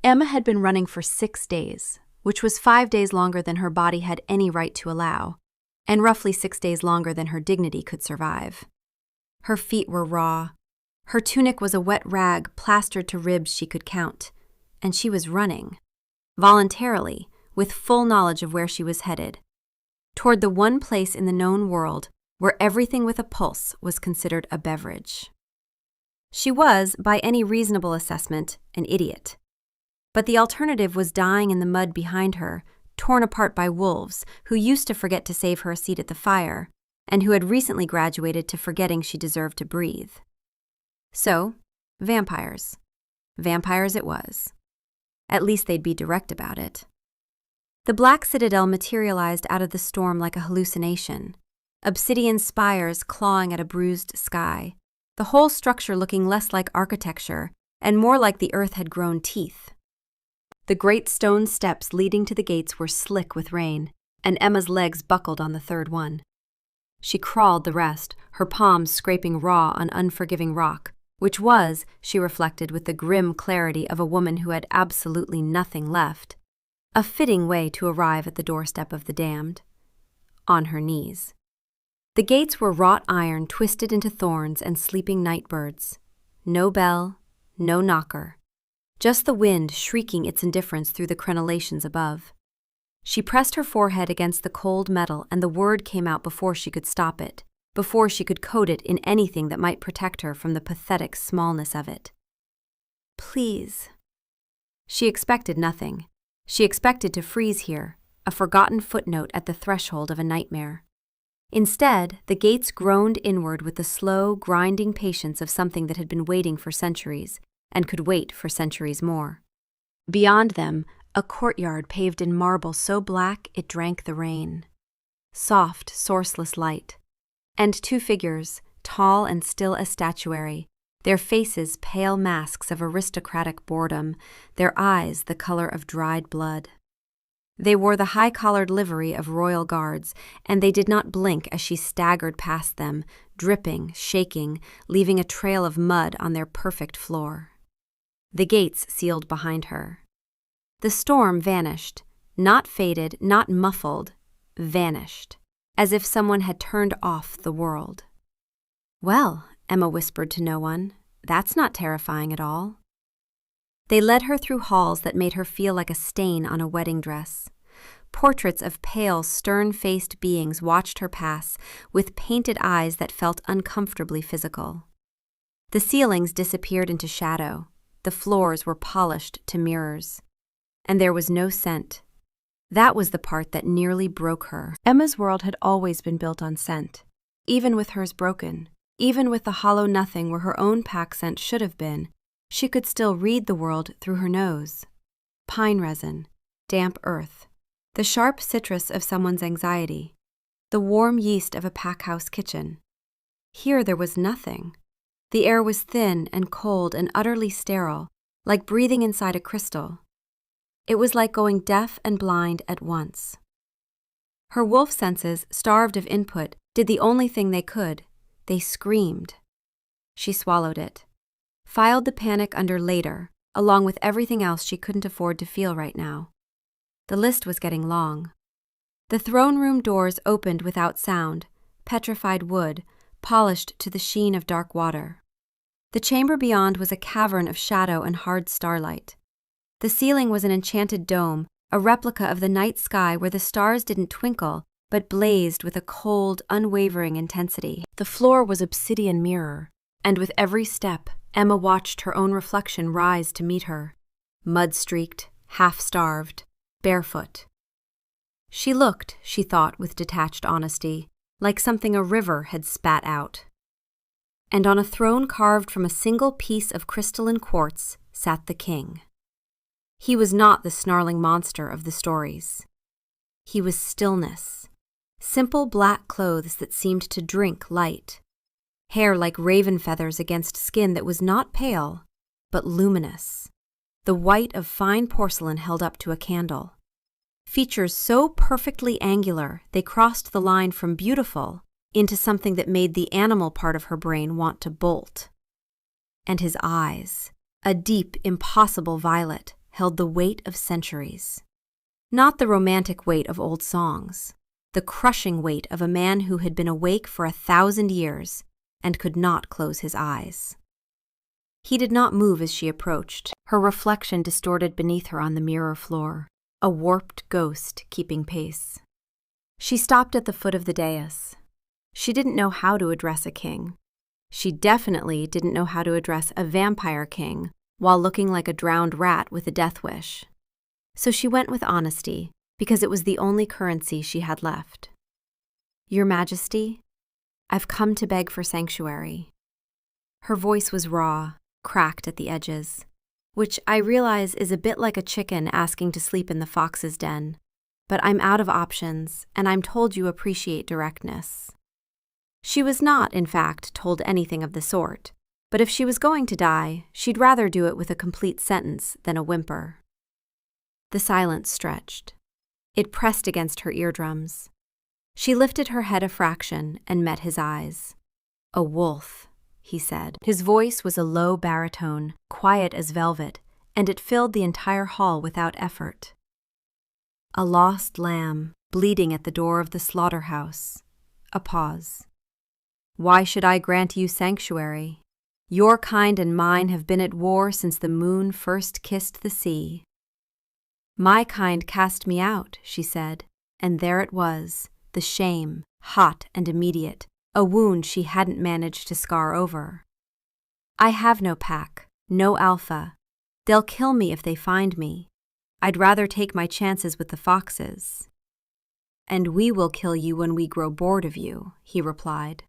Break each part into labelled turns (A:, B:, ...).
A: Emma had been running for 6 days, which was 5 days longer than her body had any right to allow, and roughly 6 days longer than her dignity could survive. Her feet were raw. Her tunic was a wet rag plastered to ribs she could count, and she was running, voluntarily, with full knowledge of where she was headed, toward the one place in the known world where everything with a pulse was considered a beverage. She was, by any reasonable assessment, an idiot. But the alternative was dying in the mud behind her, torn apart by wolves who used to forget to save her a seat at the fire, and who had recently graduated to forgetting she deserved to breathe. So, vampires. Vampires it was. At least they'd be direct about it. The Black Citadel materialized out of the storm like a hallucination, obsidian spires clawing at a bruised sky, the whole structure looking less like architecture and more like the earth had grown teeth. The great stone steps leading to the gates were slick with rain, and Emma's legs buckled on the third one. She crawled the rest, her palms scraping raw on unforgiving rock, which was, she reflected with the grim clarity of a woman who had absolutely nothing left, a fitting way to arrive at the doorstep of the damned. On her knees. The gates were wrought iron twisted into thorns and sleeping night birds. No bell, no knocker. Just the wind shrieking its indifference through the crenellations above. She pressed her forehead against the cold metal and the word came out before she could stop it, before she could code it in anything that might protect her from the pathetic smallness of it. Please. She expected nothing. She expected to freeze here, a forgotten footnote at the threshold of a nightmare. Instead, the gates groaned inward with the slow, grinding patience of something that had been waiting for centuries, and could wait for centuries more. Beyond them, a courtyard paved in marble so black it drank the rain. Soft, sourceless light. And 2 figures, tall and still as statuary, their faces pale masks of aristocratic boredom, their eyes the color of dried blood. They wore the high-collared livery of royal guards, and they did not blink as she staggered past them, dripping, shaking, leaving a trail of mud on their perfect floor. The gates sealed behind her. The storm vanished, not faded, not muffled, vanished, as if someone had turned off the world. Well, Emma whispered to no one, that's not terrifying at all. They led her through halls that made her feel like a stain on a wedding dress. Portraits of pale, stern-faced beings watched her pass, with painted eyes that felt uncomfortably physical. The ceilings disappeared into shadow. The floors were polished to mirrors. And there was no scent. That was the part that nearly broke her. Emma's world had always been built on scent, even with hers broken, even with the hollow nothing where her own pack scent should have been. She could still read the world through her nose. Pine resin, damp earth, the sharp citrus of someone's anxiety, the warm yeast of a packhouse kitchen. Here there was nothing. The air was thin and cold and utterly sterile, like breathing inside a crystal. It was like going deaf and blind at once. Her wolf senses, starved of input, did the only thing they could. They screamed. She swallowed it. Filed the panic under later, along with everything else she couldn't afford to feel right now. The list was getting long. The throne room doors opened without sound, petrified wood, polished to the sheen of dark water. The chamber beyond was a cavern of shadow and hard starlight. The ceiling was an enchanted dome, a replica of the night sky where the stars didn't twinkle, but blazed with a cold, unwavering intensity. The floor was obsidian mirror, and with every step, Emma watched her own reflection rise to meet her, mud-streaked, half-starved, barefoot. She looked, she thought with detached honesty, like something a river had spat out. And on a throne carved from a single piece of crystalline quartz sat the king. He was not the snarling monster of the stories. He was stillness, simple black clothes that seemed to drink light. Hair like raven feathers against skin that was not pale, but luminous, the white of fine porcelain held up to a candle. Features so perfectly angular they crossed the line from beautiful into something that made the animal part of her brain want to bolt. And his eyes, a deep, impossible violet, held the weight of centuries. Not the romantic weight of old songs, the crushing weight of a man who had been awake for 1,000 years and could not close his eyes. He did not move as she approached, her reflection distorted beneath her on the mirror floor, a warped ghost keeping pace. She stopped at the foot of the dais. She didn't know how to address a king. She definitely didn't know how to address a vampire king while looking like a drowned rat with a death wish. So she went with honesty, because it was the only currency she had left. "Your Majesty, I've come to beg for sanctuary." Her voice was raw, cracked at the edges, which I realize is a bit like a chicken asking to sleep in the fox's den, but I'm out of options, and I'm told you appreciate directness. She was not, in fact, told anything of the sort, but if she was going to die, she'd rather do it with a complete sentence than a whimper. The silence stretched. It pressed against her eardrums. She lifted her head a fraction and met his eyes. "A wolf," he said. His voice was a low baritone, quiet as velvet, and it filled the entire hall without effort. "A lost lamb, bleeding at the door of the slaughterhouse." A pause. "Why should I grant you sanctuary? Your kind and mine have been at war since the moon first kissed the sea." "My kind cast me out," she said, and there it was, the shame, hot and immediate, a wound she hadn't managed to scar over. "I have no pack, no alpha. They'll kill me if they find me. I'd rather take my chances with the foxes." "And we will kill you when we grow bored of you," he replied.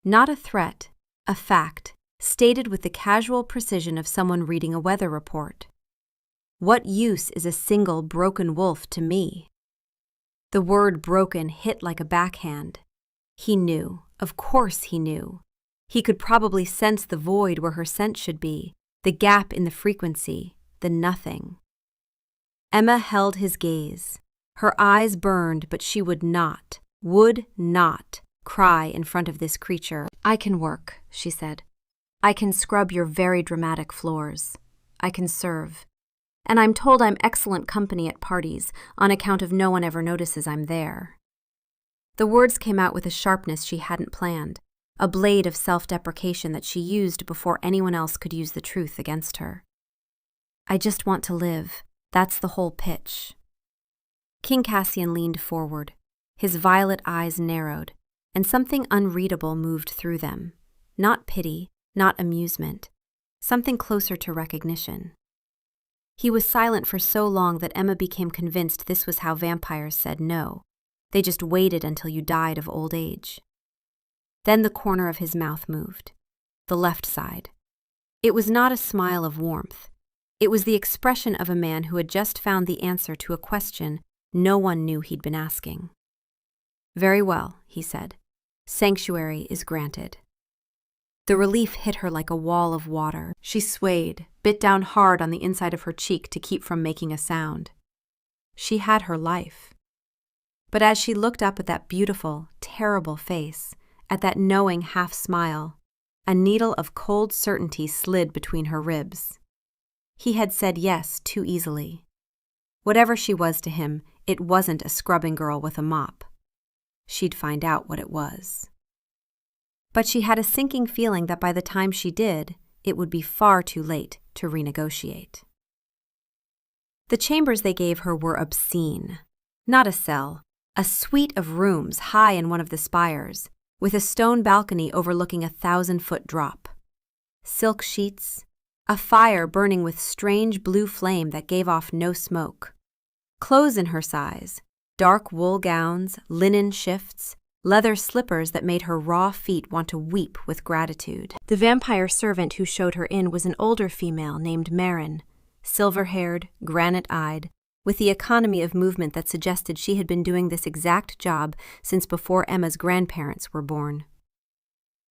A: Not a threat, a fact, stated with the casual precision of someone reading a weather report. "What use is a single broken wolf to me?" The word broken hit like a backhand. He knew, of course he knew. He could probably sense the void where her scent should be, the gap in the frequency, the nothing. Emma held his gaze. Her eyes burned, but she would not cry in front of this creature. "I can work," she said. "I can scrub your very dramatic floors. I can serve. And I'm told I'm excellent company at parties on account of no one ever notices I'm there." The words came out with a sharpness she hadn't planned, a blade of self-deprecation that she used before anyone else could use the truth against her. "I just want to live. That's the whole pitch." King Cassian leaned forward. His violet eyes narrowed, and something unreadable moved through them. Not pity, not amusement. Something closer to recognition. He was silent for so long that Emma became convinced this was how vampires said no. They just waited until you died of old age. Then the corner of his mouth moved. The left side. It was not a smile of warmth. It was the expression of a man who had just found the answer to a question no one knew he'd been asking. "Very well," he said. "Sanctuary is granted." The relief hit her like a wall of water. She swayed, bit down hard on the inside of her cheek to keep from making a sound. She had her life. But as she looked up at that beautiful, terrible face, at that knowing half-smile, a needle of cold certainty slid between her ribs. He had said yes too easily. Whatever she was to him, it wasn't a scrubbing girl with a mop. She'd find out what it was. But she had a sinking feeling that by the time she did, it would be far too late to renegotiate. The chambers they gave her were obscene. Not a cell, a suite of rooms high in one of the spires, with a stone balcony overlooking a 1,000-foot drop. Silk sheets, a fire burning with strange blue flame that gave off no smoke. Clothes in her size, dark wool gowns, linen shifts, leather slippers that made her raw feet want to weep with gratitude. The vampire servant who showed her in was an older female named Marin, silver-haired, granite-eyed, with the economy of movement that suggested she had been doing this exact job since before Emma's grandparents were born.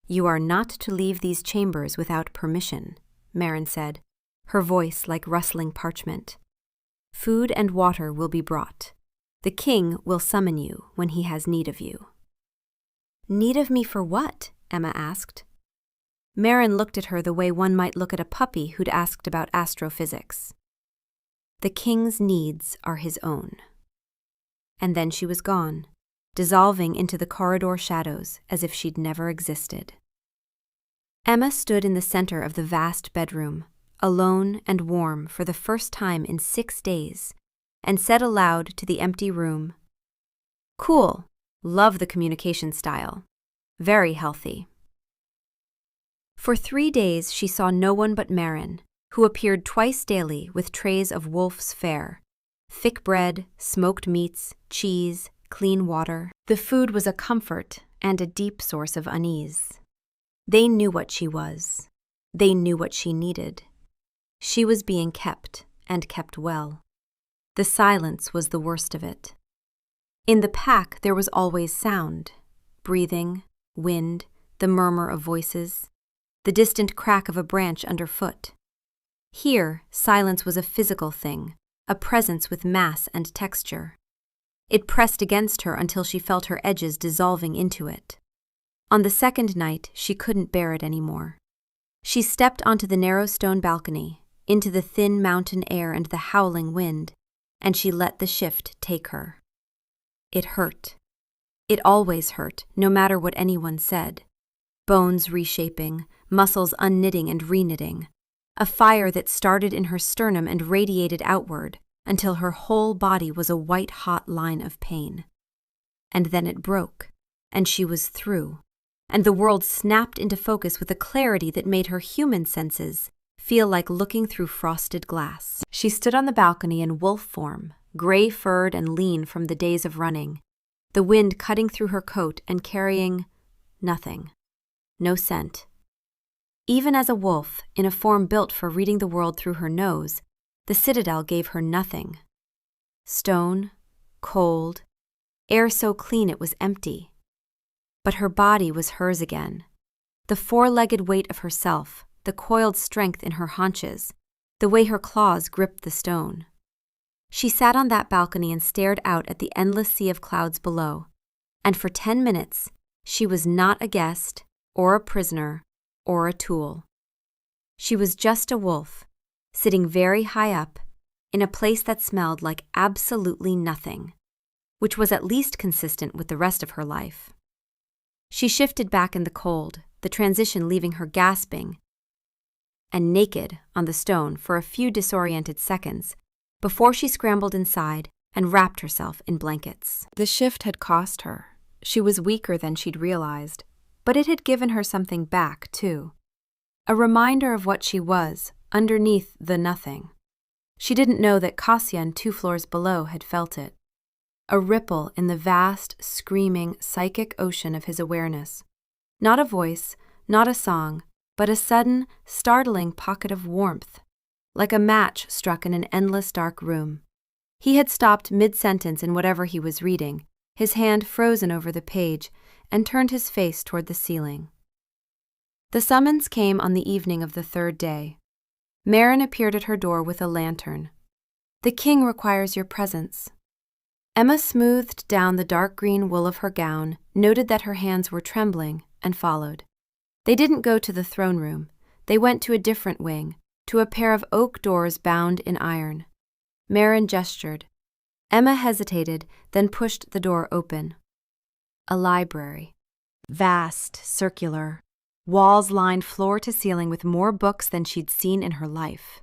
A: "You are not to leave these chambers without permission," Marin said, her voice like rustling parchment. "Food and water will be brought. The king will summon you when he has need of you." "Need of me for what?" Emma asked. Marin looked at her the way one might look at a puppy who'd asked about astrophysics. The king's needs are his own. And then she was gone, dissolving into the corridor shadows as if she'd never existed. Emma stood in the center of the vast bedroom, alone and warm for the first time in 6 days, and said aloud to the empty room, "Cool. Love the communication style. Very healthy." For 3 days she saw no one but Marin, who appeared twice daily with trays of wolf's fare, thick bread, smoked meats, cheese, clean water. The food was a comfort and a deep source of unease. They knew what she was. They knew what she needed. She was being kept, and kept well. The silence was the worst of it. In the pack there was always sound, breathing, wind, the murmur of voices, the distant crack of a branch underfoot. Here, silence was a physical thing, a presence with mass and texture. It pressed against her until she felt her edges dissolving into it. On the second night, she couldn't bear it anymore. She stepped onto the narrow stone balcony, into the thin mountain air and the howling wind, and she let the shift take her. It hurt. It always hurt, no matter what anyone said. Bones reshaping, muscles unknitting and reknitting. A fire that started in her sternum and radiated outward until her whole body was a white-hot line of pain. And then it broke, and she was through, and the world snapped into focus with a clarity that made her human senses feel like looking through frosted glass. She stood on the balcony in wolf form, gray-furred and lean from the days of running, the wind cutting through her coat and carrying nothing. No scent. Even as a wolf, in a form built for reading the world through her nose, the citadel gave her nothing. Stone, cold, air so clean it was empty. But her body was hers again. The four-legged weight of herself, the coiled strength in her haunches, the way her claws gripped the stone. She sat on that balcony and stared out at the endless sea of clouds below, and for 10 minutes she was not a guest, or a prisoner, or a tool. She was just a wolf, sitting very high up, in a place that smelled like absolutely nothing, which was at least consistent with the rest of her life. She shifted back in the cold, the transition leaving her gasping and naked on the stone for a few disoriented seconds before she scrambled inside and wrapped herself in blankets. The shift had cost her. She was weaker than she'd realized, but it had given her something back, too. A reminder of what she was, underneath the nothing. She didn't know that Cassian 2 floors below had felt it. A ripple in the vast, screaming, psychic ocean of his awareness. Not a voice, not a song, but a sudden, startling pocket of warmth, like a match struck in an endless dark room. He had stopped mid-sentence in whatever he was reading, his hand frozen over the page, and turned his face toward the ceiling. The summons came on the evening of the 3rd day. Marin appeared at her door with a lantern. "The king requires your presence." Emma smoothed down the dark green wool of her gown, noted that her hands were trembling, and followed. They didn't go to the throne room. They went to a different wing, to a pair of oak doors bound in iron. Marin gestured. Emma hesitated, then pushed the door open. A library. Vast, circular. Walls lined floor to ceiling with more books than she'd seen in her life.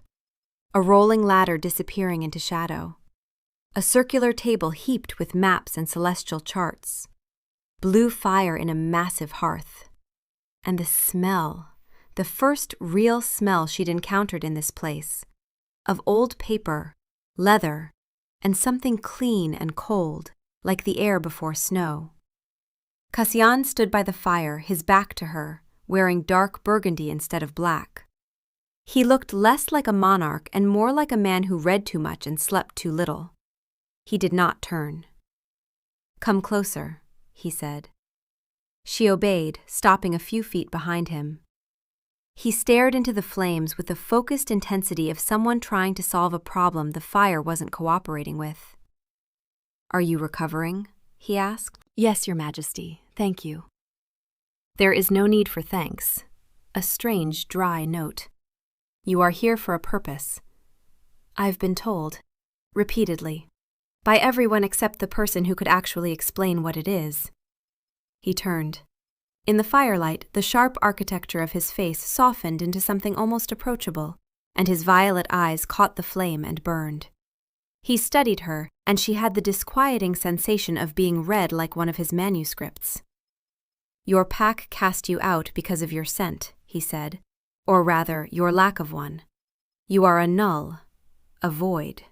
A: A rolling ladder disappearing into shadow. A circular table heaped with maps and celestial charts. Blue fire in a massive hearth. And the smell, the first real smell she'd encountered in this place, of old paper, leather, and something clean and cold, like the air before snow. Cassian stood by the fire, his back to her, wearing dark burgundy instead of black. He looked less like a monarch and more like a man who read too much and slept too little. He did not turn. "Come closer," he said. She obeyed, stopping a few feet behind him. He stared into the flames with the focused intensity of someone trying to solve a problem the fire wasn't cooperating with. "Are you recovering?" he asked. "Yes, Your Majesty, thank you." "There is no need for thanks." A strange, dry note. "You are here for a purpose." "I've been told." repeatedly, by everyone except the person who could actually explain what it is. He turned. In the firelight, the sharp architecture of his face softened into something almost approachable, and his violet eyes caught the flame and burned. He studied her, and she had the disquieting sensation of being read like one of his manuscripts. "Your pack cast you out because of your scent," he said, "or rather, your lack of one. You are a null, a void."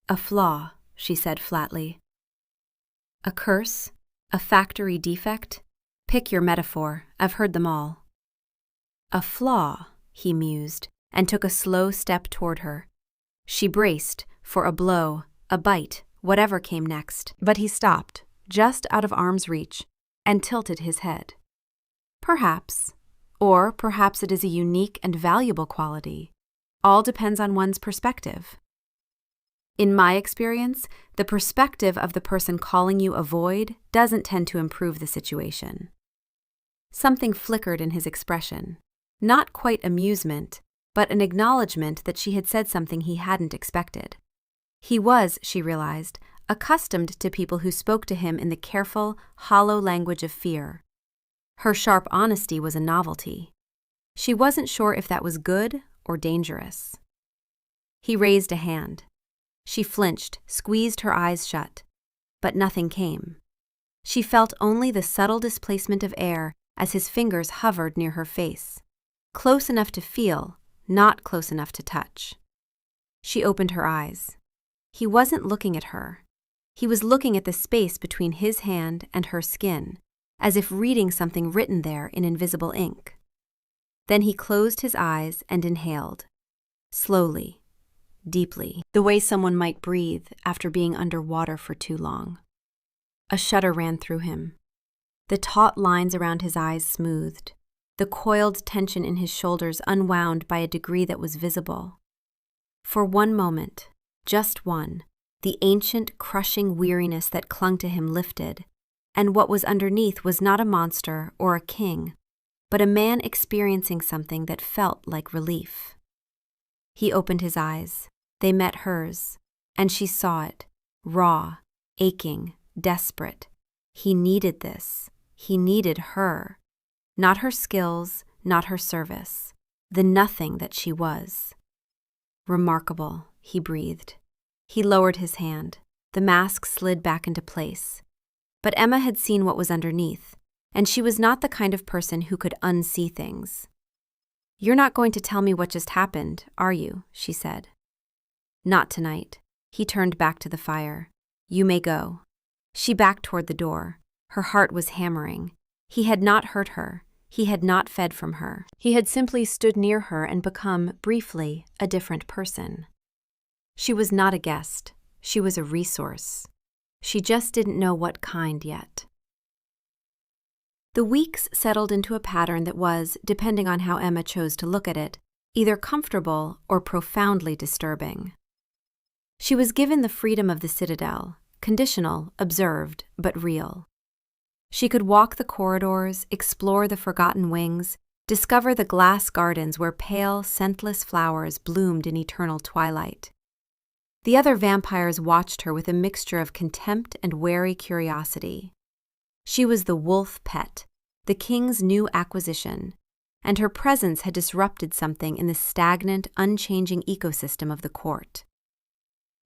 A: "A flaw," she said flatly. "A curse? A factory defect? Pick your metaphor, I've heard them all." "A flaw," he mused, and took a slow step toward her. She braced for a blow, a bite, whatever came next, but he stopped, just out of arm's reach, and tilted his head. "Perhaps. Or perhaps it is a unique and valuable quality. All depends on one's perspective. In my experience, the perspective of the person calling you a void doesn't tend to improve the situation." Something flickered in his expression. Not quite amusement, but an acknowledgement that she had said something he hadn't expected. He was, she realized, accustomed to people who spoke to him in the careful, hollow language of fear. Her sharp honesty was a novelty. She wasn't sure if that was good or dangerous. He raised a hand. She flinched, squeezed her eyes shut. But nothing came. She felt only the subtle displacement of air as his fingers hovered near her face. Close enough to feel, not close enough to touch. She opened her eyes. He wasn't looking at her. He was looking at the space between his hand and her skin, as if reading something written there in invisible ink. Then he closed his eyes and inhaled. Slowly, deeply, the way someone might breathe after being under water for too long. A shudder ran through him. The taut lines around his eyes smoothed, the coiled tension in his shoulders unwound by a degree that was visible. For one moment, just one, the ancient, crushing weariness that clung to him lifted, and what was underneath was not a monster or a king, but a man experiencing something that felt like relief. He opened his eyes. They met hers, and she saw it, raw, aching, desperate. He needed this. He needed her. Not her skills, not her service. The nothing that she was. "Remarkable," he breathed. He lowered his hand. The mask slid back into place. But Emma had seen what was underneath, and she was not the kind of person who could unsee things. "You're not going to tell me what just happened, are you?" she said. "Not tonight." He turned back to the fire. "You may go." She backed toward the door. Her heart was hammering. He had not hurt her. He had not fed from her. He had simply stood near her and become, briefly, a different person. She was not a guest. She was a resource. She just didn't know what kind yet. The weeks settled into a pattern that was, depending on how Emma chose to look at it, either comfortable or profoundly disturbing. She was given the freedom of the citadel, conditional, observed, but real. She could walk the corridors, explore the forgotten wings, discover the glass gardens where pale, scentless flowers bloomed in eternal twilight. The other vampires watched her with a mixture of contempt and wary curiosity. She was the wolf pet, the king's new acquisition, and her presence had disrupted something in the stagnant, unchanging ecosystem of the court.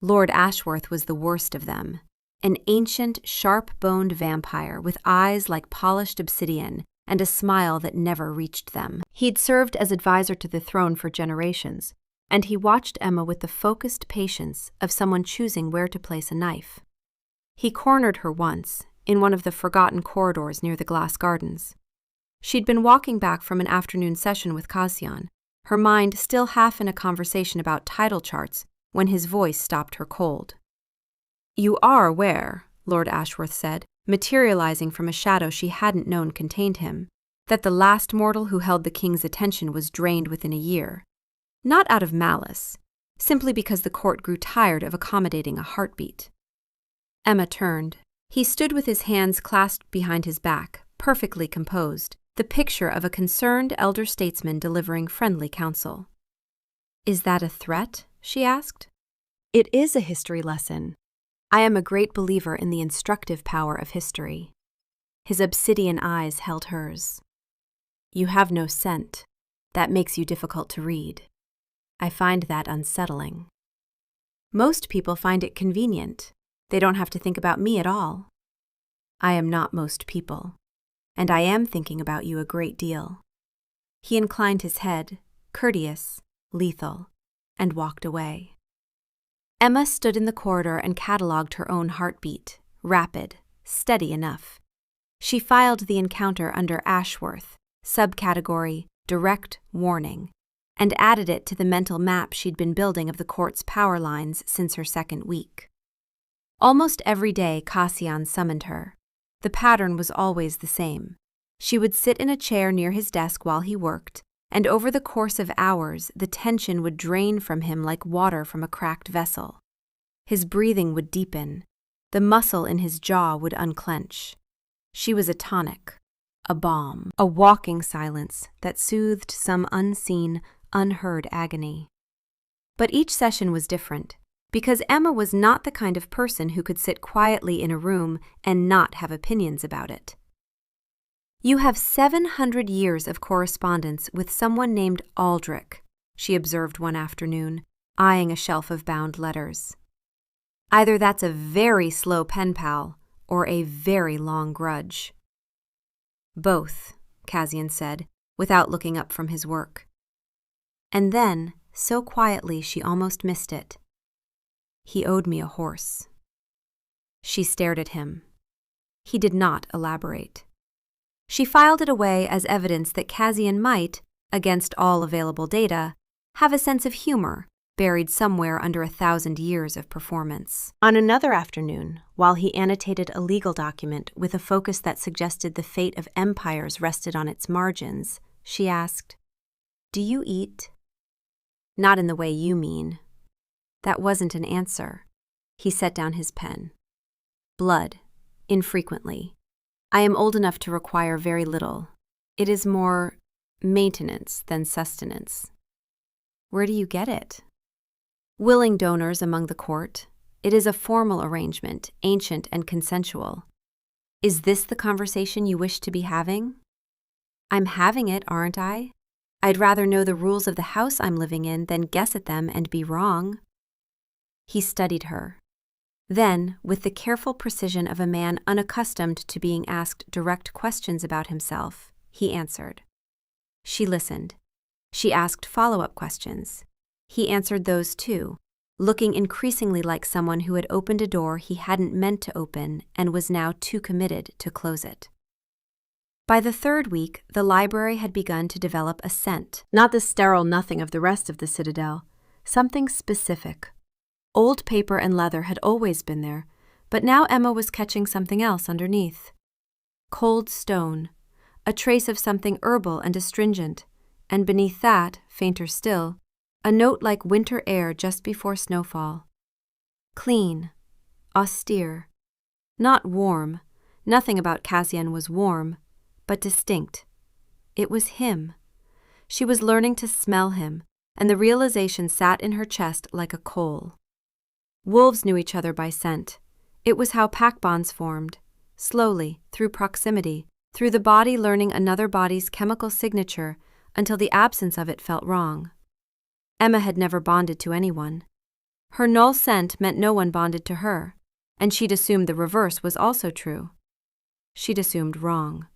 A: Lord Ashworth was the worst of them, an ancient, sharp-boned vampire with eyes like polished obsidian and a smile that never reached them. He'd served as advisor to the throne for generations, and he watched Emma with the focused patience of someone choosing where to place a knife. He cornered her once, in one of the forgotten corridors near the glass gardens. She'd been walking back from an afternoon session with Cassian, her mind still half in a conversation about title charts, when his voice stopped her cold. "You are aware," Lord Ashworth said, materializing from a shadow she hadn't known contained him, that the last mortal who held the king's attention was drained within a year. Not out of malice, simply because the court grew tired of accommodating a heartbeat. Emma turned. He stood with his hands clasped behind his back, perfectly composed, the picture of a concerned elder statesman delivering friendly counsel. "Is that a threat?" she asked. It is a history lesson. I am a great believer in the instructive power of history. His obsidian eyes held hers. You have no scent. That makes you difficult to read. I find that unsettling. Most people find it convenient. They don't have to think about me at all. I am not most people, and I am thinking about you a great deal. He inclined his head, courteous, lethal, and walked away. Emma stood in the corridor and catalogued her own heartbeat, rapid, steady enough. She filed the encounter under Ashworth, subcategory Direct Warning, and added it to the mental map she'd been building of the court's power lines since her second week. Almost every day Cassian summoned her. The pattern was always the same. She would sit in a chair near his desk while he worked, and over the course of hours the tension would drain from him like water from a cracked vessel. His breathing would deepen. The muscle in his jaw would unclench. She was a tonic, a balm, a walking silence that soothed some unseen, unheard agony. But each session was different, because Emma was not the kind of person who could sit quietly in a room and not have opinions about it. You have 700 years of correspondence with someone named Aldrich, she observed one afternoon, eyeing a shelf of bound letters. Either that's a very slow pen pal or a very long grudge. Both, Cassian said, without looking up from his work. And then, so quietly she almost missed it. He owed me a horse. She stared at him. He did not elaborate. She filed it away as evidence that Cassian might, against all available data, have a sense of humor buried somewhere under 1,000 years of performance. On another afternoon, while he annotated a legal document with a focus that suggested the fate of empires rested on its margins, she asked, "Do you eat?" "Not in the way you mean." That wasn't an answer. He set down his pen. "Blood, infrequently. I am old enough to require very little. It is more maintenance than sustenance." "Where do you get it?" "Willing donors among the court. It is a formal arrangement, ancient and consensual." "Is this the conversation you wish to be having?" "I'm having it, aren't I? I'd rather know the rules of the house I'm living in than guess at them and be wrong." He studied her. Then, with the careful precision of a man unaccustomed to being asked direct questions about himself, he answered. She listened. She asked follow-up questions. He answered those too, looking increasingly like someone who had opened a door he hadn't meant to open and was now too committed to close it. By the third week, the library had begun to develop a scent, not the sterile nothing of the rest of the Citadel, something specific. Old paper and leather had always been there, but now Emma was catching something else underneath. Cold stone, a trace of something herbal and astringent, and beneath that, fainter still, a note like winter air just before snowfall. Clean, austere, not warm. Nothing about Cassian was warm, but distinct. It was him. She was learning to smell him, and the realization sat in her chest like a coal. Wolves knew each other by scent. It was how pack bonds formed, slowly, through proximity, through the body learning another body's chemical signature until the absence of it felt wrong. Emma had never bonded to anyone. Her null scent meant no one bonded to her, and she'd assumed the reverse was also true. She'd assumed wrong.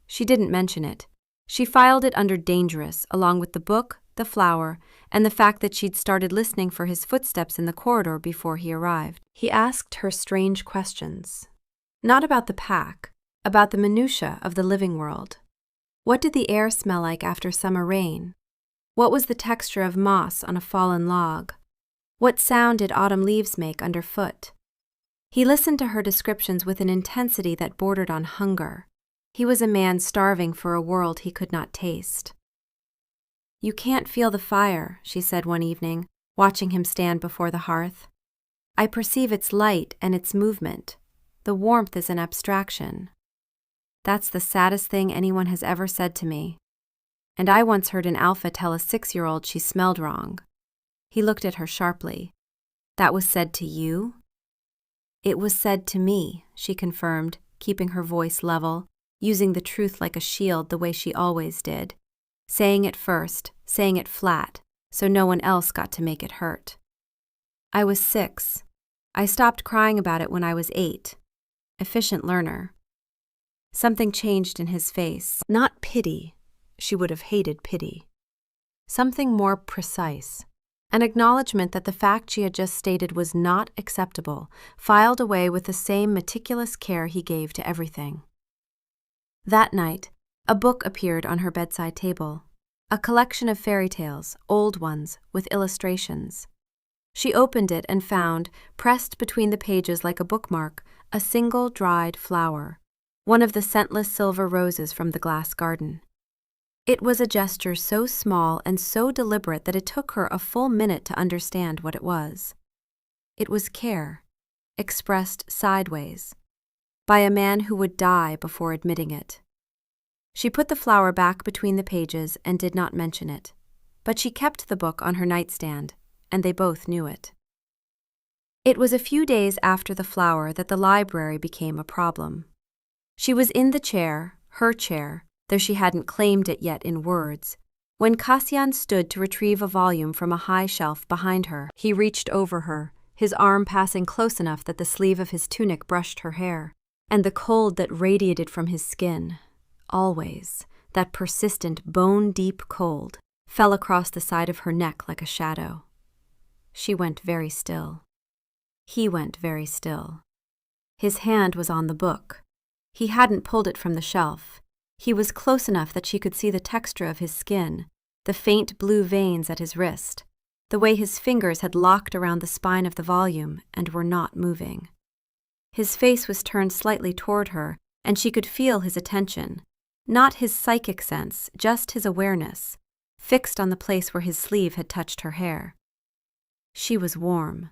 A: She didn't mention it. She filed it under dangerous, along with the book, the flower, and the fact that she'd started listening for his footsteps in the corridor before he arrived. He asked her strange questions. Not about the pack, about the minutiae of the living world. What did the air smell like after summer rain? What was the texture of moss on a fallen log? What sound did autumn leaves make underfoot? He listened to her descriptions with an intensity that bordered on hunger. He was a man starving for a world he could not taste. "You can't feel the fire," she said one evening, watching him stand before the hearth. "I perceive its light and its movement. The warmth is an abstraction." That's the saddest thing anyone has ever said to me. And I once heard an alpha tell a 6-year-old she smelled wrong. He looked at her sharply. That was said to you? It was said to me, she confirmed, keeping her voice level, using the truth like a shield the way she always did. Saying it first, saying it flat, so no one else got to make it hurt. I was 6. I stopped crying about it when I was 8. Efficient learner. Something changed in his face. Not pity. She would have hated pity. Something more precise. An acknowledgement that the fact she had just stated was not acceptable, filed away with the same meticulous care he gave to everything. That night, a book appeared on her bedside table. A collection of fairy tales, old ones, with illustrations. She opened it and found, pressed between the pages like a bookmark, a single dried flower, one of the scentless silver roses from the glass garden. It was a gesture so small and so deliberate that it took her a full minute to understand what it was. It was care, expressed sideways, by a man who would die before admitting it. She put the flower back between the pages and did not mention it, but she kept the book on her nightstand, and they both knew it. It was a few days after the flower that the library became a problem. She was in the chair, her chair, though she hadn't claimed it yet in words, when Cassian stood to retrieve a volume from a high shelf behind her. He reached over her, his arm passing close enough that the sleeve of his tunic brushed her hair, and the cold that radiated from his skin, always, that persistent bone-deep cold, fell across the side of her neck like a shadow. She went very still. He went very still. His hand was on the book. He hadn't pulled it from the shelf. He was close enough that she could see the texture of his skin, the faint blue veins at his wrist, the way his fingers had locked around the spine of the volume and were not moving. His face was turned slightly toward her, and she could feel his attention, not his psychic sense, just his awareness, fixed on the place where his sleeve had touched her hair. She was warm.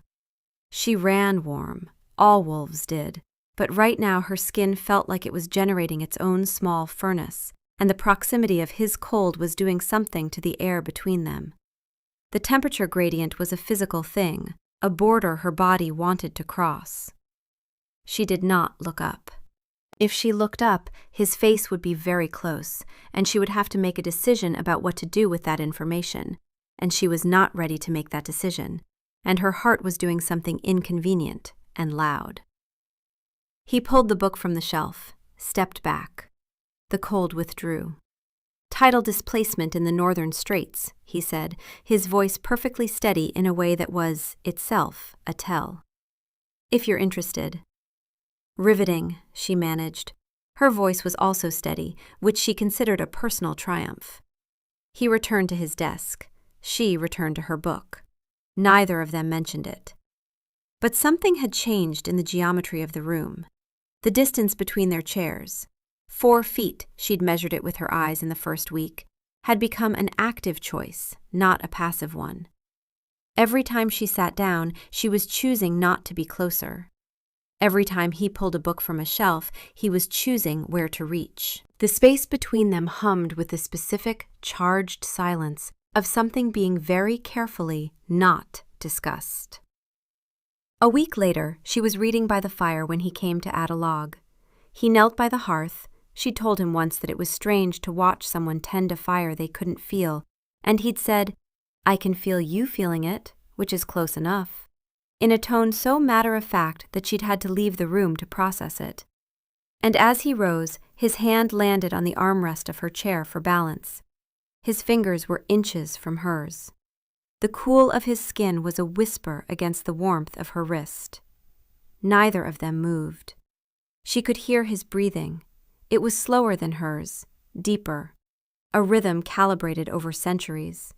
A: She ran warm, all wolves did, but right now her skin felt like it was generating its own small furnace, and the proximity of his cold was doing something to the air between them. The temperature gradient was a physical thing, a border her body wanted to cross. She did not look up. If she looked up, his face would be very close, and she would have to make a decision about what to do with that information, and she was not ready to make that decision, and her heart was doing something inconvenient and loud. He pulled the book from the shelf, stepped back. The cold withdrew. "Tidal displacement in the northern straits," he said, his voice perfectly steady in a way that was, itself, a tell. "If you're interested." "Riveting," she managed. Her voice was also steady, which she considered a personal triumph. He returned to his desk. She returned to her book. Neither of them mentioned it. But something had changed in the geometry of the room. The distance between their chairs, 4 feet, she'd measured it with her eyes in the first week, had become an active choice, not a passive one. Every time she sat down, she was choosing not to be closer. Every time he pulled a book from a shelf, he was choosing where to reach. The space between them hummed with the specific, charged silence of something being very carefully not discussed. A week later, she was reading by the fire when he came to add a log. He knelt by the hearth. She'd told him once that it was strange to watch someone tend a fire they couldn't feel, and he'd said, "I can feel you feeling it, which is close enough," in a tone so matter-of-fact that she'd had to leave the room to process it. And as he rose, his hand landed on the armrest of her chair for balance. His fingers were inches from hers. The cool of his skin was a whisper against the warmth of her wrist. Neither of them moved. She could hear his breathing. It was slower than hers, deeper, a rhythm calibrated over centuries.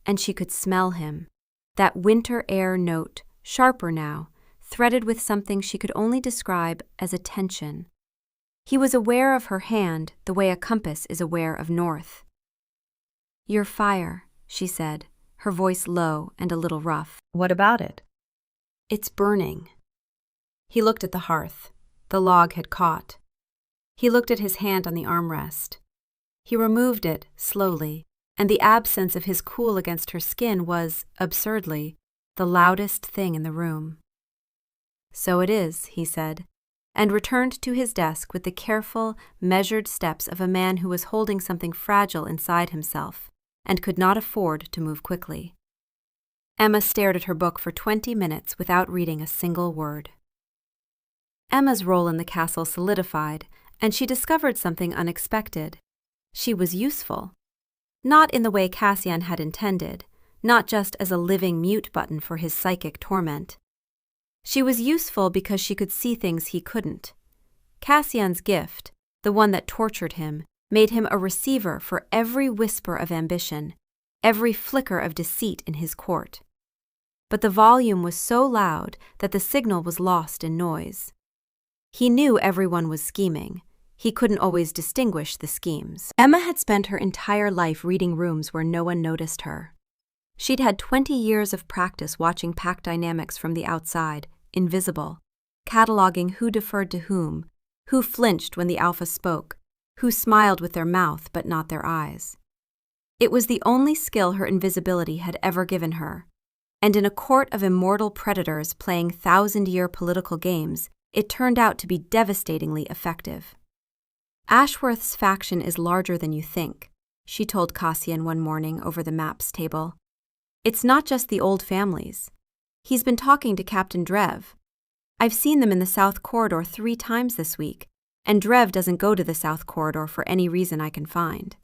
A: And she could smell him, that winter air note, sharper now, threaded with something she could only describe as a tension. He was aware of her hand the way a compass is aware of north. "Your fire," she said, her voice low and a little rough.
B: "What about it?"
A: "It's burning." He looked at the hearth. The log had caught. He looked at his hand on the armrest. He removed it slowly, and the absence of his cool against her skin was, absurdly, the loudest thing in the room. "So it is," he said, and returned to his desk with the careful, measured steps of a man who was holding something fragile inside himself and could not afford to move quickly. Emma stared at her book for 20 minutes without reading a single word. Emma's role in the castle solidified, and she discovered something unexpected. She was useful. Not in the way Cassian had intended, not just as a living mute button for his psychic torment. She was useful because she could see things he couldn't. Cassian's gift, the one that tortured him, made him a receiver for every whisper of ambition, every flicker of deceit in his court. But the volume was so loud that the signal was lost in noise. He knew everyone was scheming. He couldn't always distinguish the schemes. Emma had spent her entire life reading rooms where no one noticed her. She'd had 20 years of practice watching pack dynamics from the outside, invisible, cataloging who deferred to whom, who flinched when the alpha spoke, who smiled with their mouth but not their eyes. It was the only skill her invisibility had ever given her, and in a court of immortal predators playing thousand-year political games, it turned out to be devastatingly effective. "Ashworth's faction is larger than you think," she told Cassian one morning over the maps table. "It's not just the old families. He's been talking to Captain Drev. I've seen them in the South Corridor 3 times this week, and Drev doesn't go to the South Corridor for any reason I can find."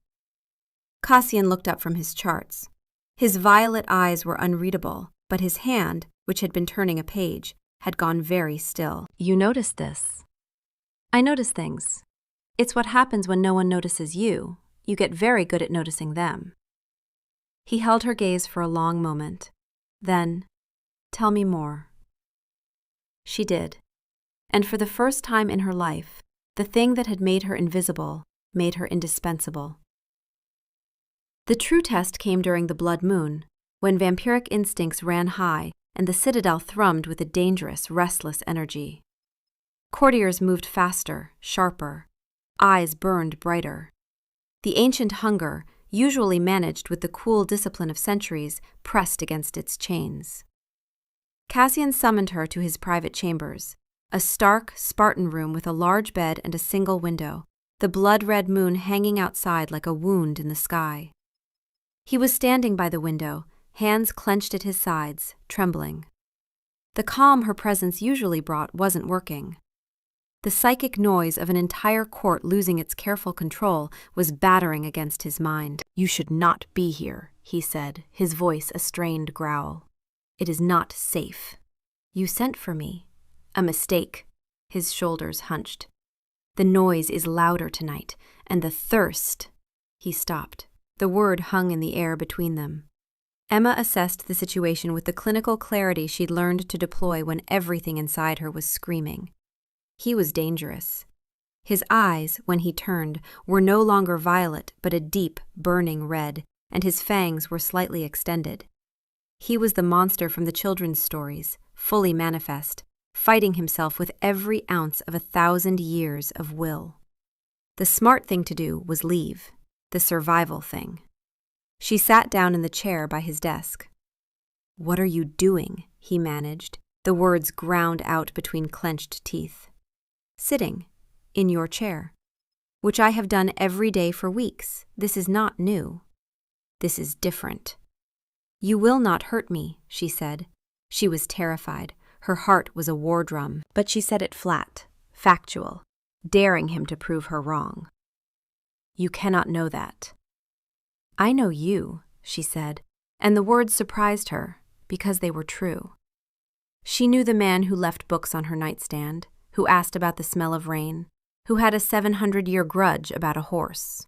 A: Cassian looked up from his charts. His violet eyes were unreadable, but his hand, which had been turning a page, had gone very still. "You noticed this." "I notice things. It's what happens when no one notices you. You get very good at noticing them." He held her gaze for a long moment. Then, "Tell me more." She did. And for the first time in her life, the thing that had made her invisible made her indispensable. The true test came during the blood moon, when vampiric instincts ran high and the citadel thrummed with a dangerous, restless energy. Courtiers moved faster, sharper. Eyes burned brighter. The ancient hunger, usually managed with the cool discipline of centuries, pressed against its chains. Cassian summoned her to his private chambers, a stark, Spartan room with a large bed and a single window, the blood-red moon hanging outside like a wound in the sky. He was standing by the window, hands clenched at his sides, trembling. The calm her presence usually brought wasn't working. The psychic noise of an entire court losing its careful control was battering against his mind. "You should not be here," he said, his voice a strained growl. "It is not safe." "You sent for me." "A mistake." His shoulders hunched. "The noise is louder tonight, and the thirst." He stopped. The word hung in the air between them. Emma assessed the situation with the clinical clarity she'd learned to deploy when everything inside her was screaming. He was dangerous. His eyes, when he turned, were no longer violet but a deep, burning red, and his fangs were slightly extended. He was the monster from the children's stories, fully manifest, fighting himself with every ounce of 1,000 years of will. The smart thing to do was leave, the survival thing. She sat down in the chair by his desk. "What are you doing?" he managed, the words ground out between clenched teeth. "Sitting, in your chair, which I have done every day for weeks. This is not new. This is different." "You will not hurt me," she said. She was terrified. Her heart was a war drum, but she said it flat, factual, daring him to prove her wrong. "You cannot know that." "I know you," she said, and the words surprised her because they were true. She knew the man who left books on her nightstand, who asked about the smell of rain, who had a 700-year grudge about a horse.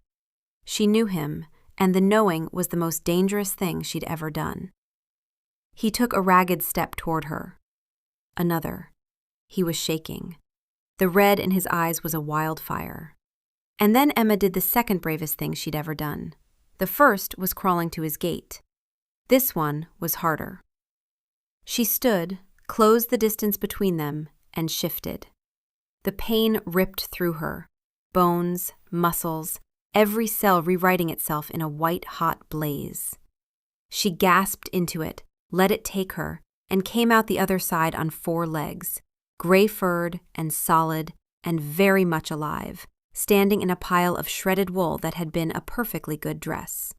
A: She knew him, and the knowing was the most dangerous thing she'd ever done. He took a ragged step toward her. Another. He was shaking. The red in his eyes was a wildfire. And then Emma did the second bravest thing she'd ever done. The first was crawling to his gate. This one was harder. She stood, closed the distance between them, and shifted. The pain ripped through her. Bones, muscles, every cell rewriting itself in a white-hot blaze. She gasped into it, let it take her, and came out the other side on 4 legs, gray-furred and solid and very much alive, standing in a pile of shredded wool that had been a perfectly good dress.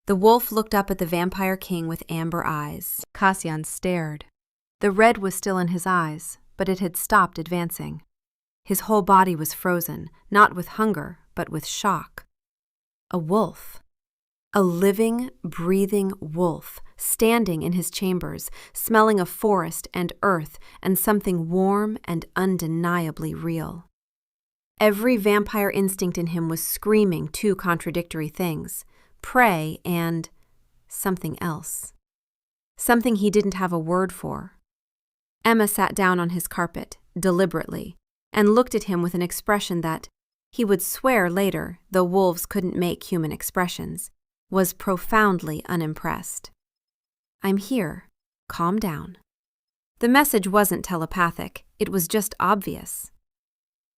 A: The wolf looked up at the vampire king with amber eyes. Cassian stared. The red was still in his eyes, but it had stopped advancing. His whole body was frozen, not with hunger, but with shock. A wolf. A living, breathing wolf, standing in his chambers, smelling of forest and earth and something warm and undeniably real. Every vampire instinct in him was screaming 2 contradictory things: prey and something else. Something he didn't have a word for. Emma sat down on his carpet, deliberately, and looked at him with an expression that, he would swear later, though wolves couldn't make human expressions, was profoundly unimpressed. "I'm here. Calm down." The message wasn't telepathic, it was just obvious.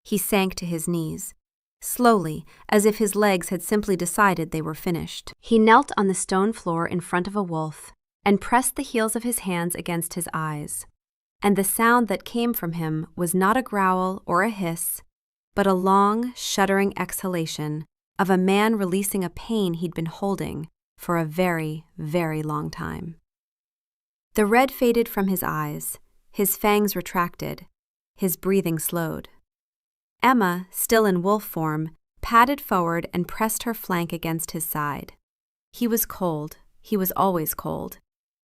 A: He sank to his knees, slowly, as if his legs had simply decided they were finished. He knelt on the stone floor in front of a wolf and pressed the heels of his hands against his eyes. And the sound that came from him was not a growl or a hiss, but a long, shuddering exhalation of a man releasing a pain he'd been holding for a very, very long time. The red faded from his eyes, his fangs retracted, his breathing slowed. Emma, still in wolf form, padded forward and pressed her flank against his side. He was cold, he was always cold,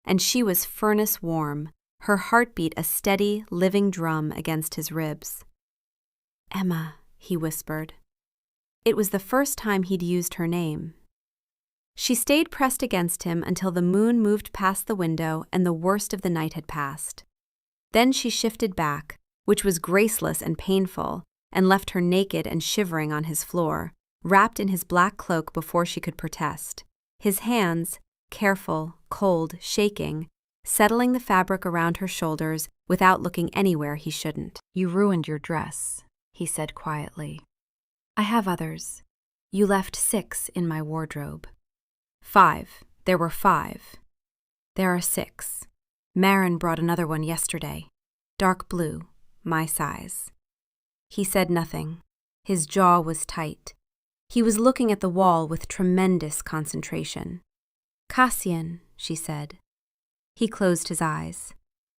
A: and she was furnace warm, her heartbeat a steady, living drum against his ribs. "Emma," he whispered. It was the first time he'd used her name. She stayed pressed against him until the moon moved past the window and the worst of the night had passed. Then she shifted back, which was graceless and painful, and left her naked and shivering on his floor, wrapped in his black cloak before she could protest. His hands, careful, cold, shaking, settling the fabric around her shoulders without looking anywhere he shouldn't. "You ruined your dress," he said quietly. "I have others. You left 6 in my wardrobe." 5. There were 5. There are 6. Marin brought another one yesterday. Dark blue, my size. He said nothing. His jaw was tight. He was looking at the wall with tremendous concentration. "Cassian," she said. He closed his eyes.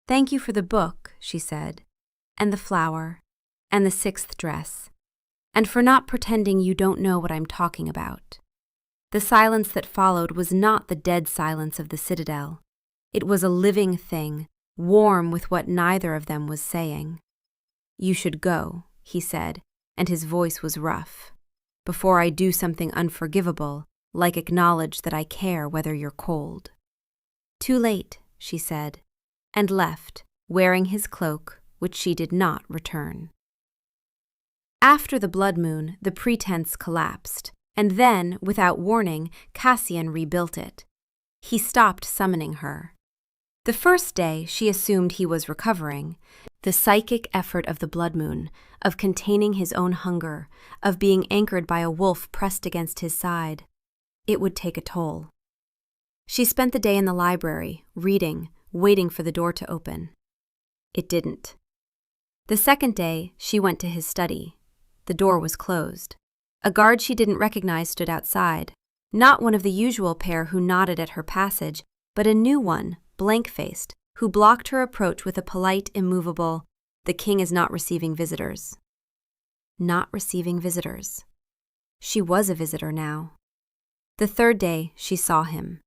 A: "Thank you for the book," she said, "and the flower, and the 6th dress, and for not pretending you don't know what I'm talking about." The silence that followed was not the dead silence of the citadel. It was a living thing, warm with what neither of them was saying. "You should go," he said, and his voice was rough. "Before I do something unforgivable, like acknowledge that I care whether you're cold." "Too late," she said, and left, wearing his cloak, which she did not return. After the blood moon, the pretense collapsed, and then, without warning, Cassian rebuilt it. He stopped summoning her. The first day, she assumed he was recovering. The psychic effort of the blood moon, of containing his own hunger, of being anchored by a wolf pressed against his side. It would take a toll. She spent the day in the library, reading, waiting for the door to open. It didn't. The second day, she went to his study. The door was closed. A guard she didn't recognize stood outside, not one of the usual pair who nodded at her passage, but a new one, blank-faced, who blocked her approach with a polite, immovable, "The king is not receiving visitors." Not receiving visitors. She was a visitor now. The third day, she saw him.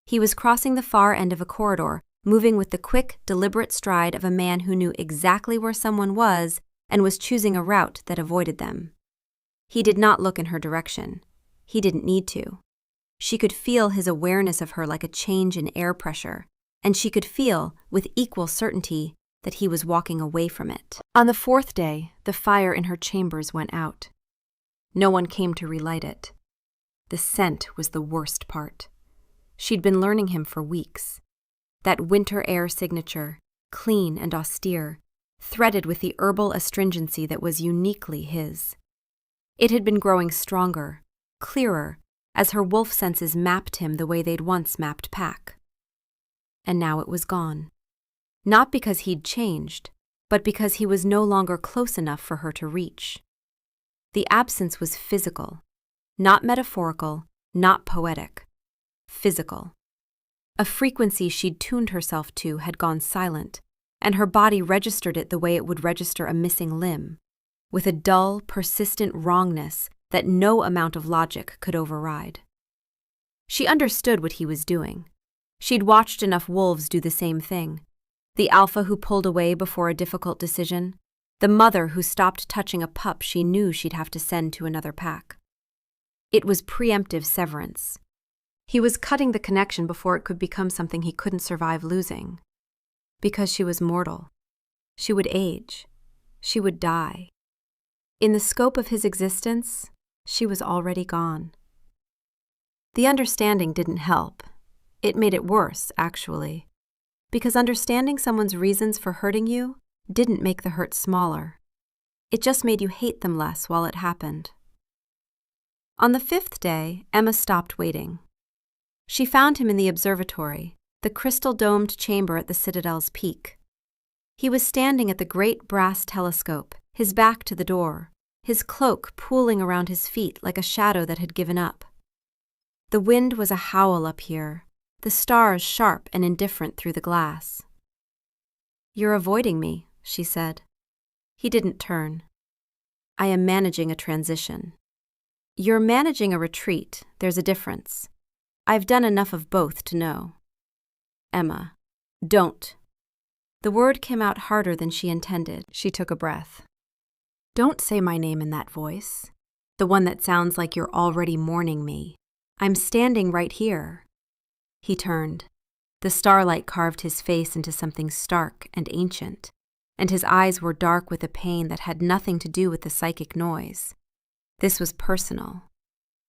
A: He was crossing the far end of a corridor, moving with the quick, deliberate stride of a man who knew exactly where someone was and was choosing a route that avoided them. He did not look in her direction. He didn't need to. She could feel his awareness of her like a change in air pressure, and she could feel, with equal certainty, that he was walking away from it. On the 4th day, the fire in her chambers went out. No one came to relight it. The scent was the worst part. She'd been learning him for weeks. That winter air signature, clean and austere, threaded with the herbal astringency that was uniquely his. It had been growing stronger, clearer, as her wolf senses mapped him the way they'd once mapped Pack. And now it was gone. Not because he'd changed, but because he was no longer close enough for her to reach. The absence was physical, not metaphorical, not poetic. Physical. A frequency she'd tuned herself to had gone silent, and her body registered it the way it would register a missing limb, with a dull, persistent wrongness that no amount of logic could override. She understood what he was doing. She'd watched enough wolves do the same thing. The alpha who pulled away before a difficult decision, the mother who stopped touching a pup she knew she'd have to send to another pack. It was preemptive severance. He was cutting the connection before it could become something he couldn't survive losing. Because she was mortal. She would age. She would die. In the scope of his existence, she was already gone. The understanding didn't help. It made it worse, actually. Because understanding someone's reasons for hurting you didn't make the hurt smaller. It just made you hate them less while it happened. On the 5th day, Emma stopped waiting. She found him in the observatory, the crystal-domed chamber at the Citadel's peak. He was standing at the great brass telescope, his back to the door, his cloak pooling around his feet like a shadow that had given up. The wind was a howl up here, the stars sharp and indifferent through the glass. "You're avoiding me," she said. He didn't turn. "I am managing a transition." "You're managing a retreat, there's a difference. I've done enough of both to know." "Emma, don't." The word came out harder than she intended. She took a breath. "Don't say my name in that voice, the one that sounds like you're already mourning me. I'm standing right here." He turned. The starlight carved his face into something stark and ancient, and his eyes were dark with a pain that had nothing to do with the psychic noise. This was personal.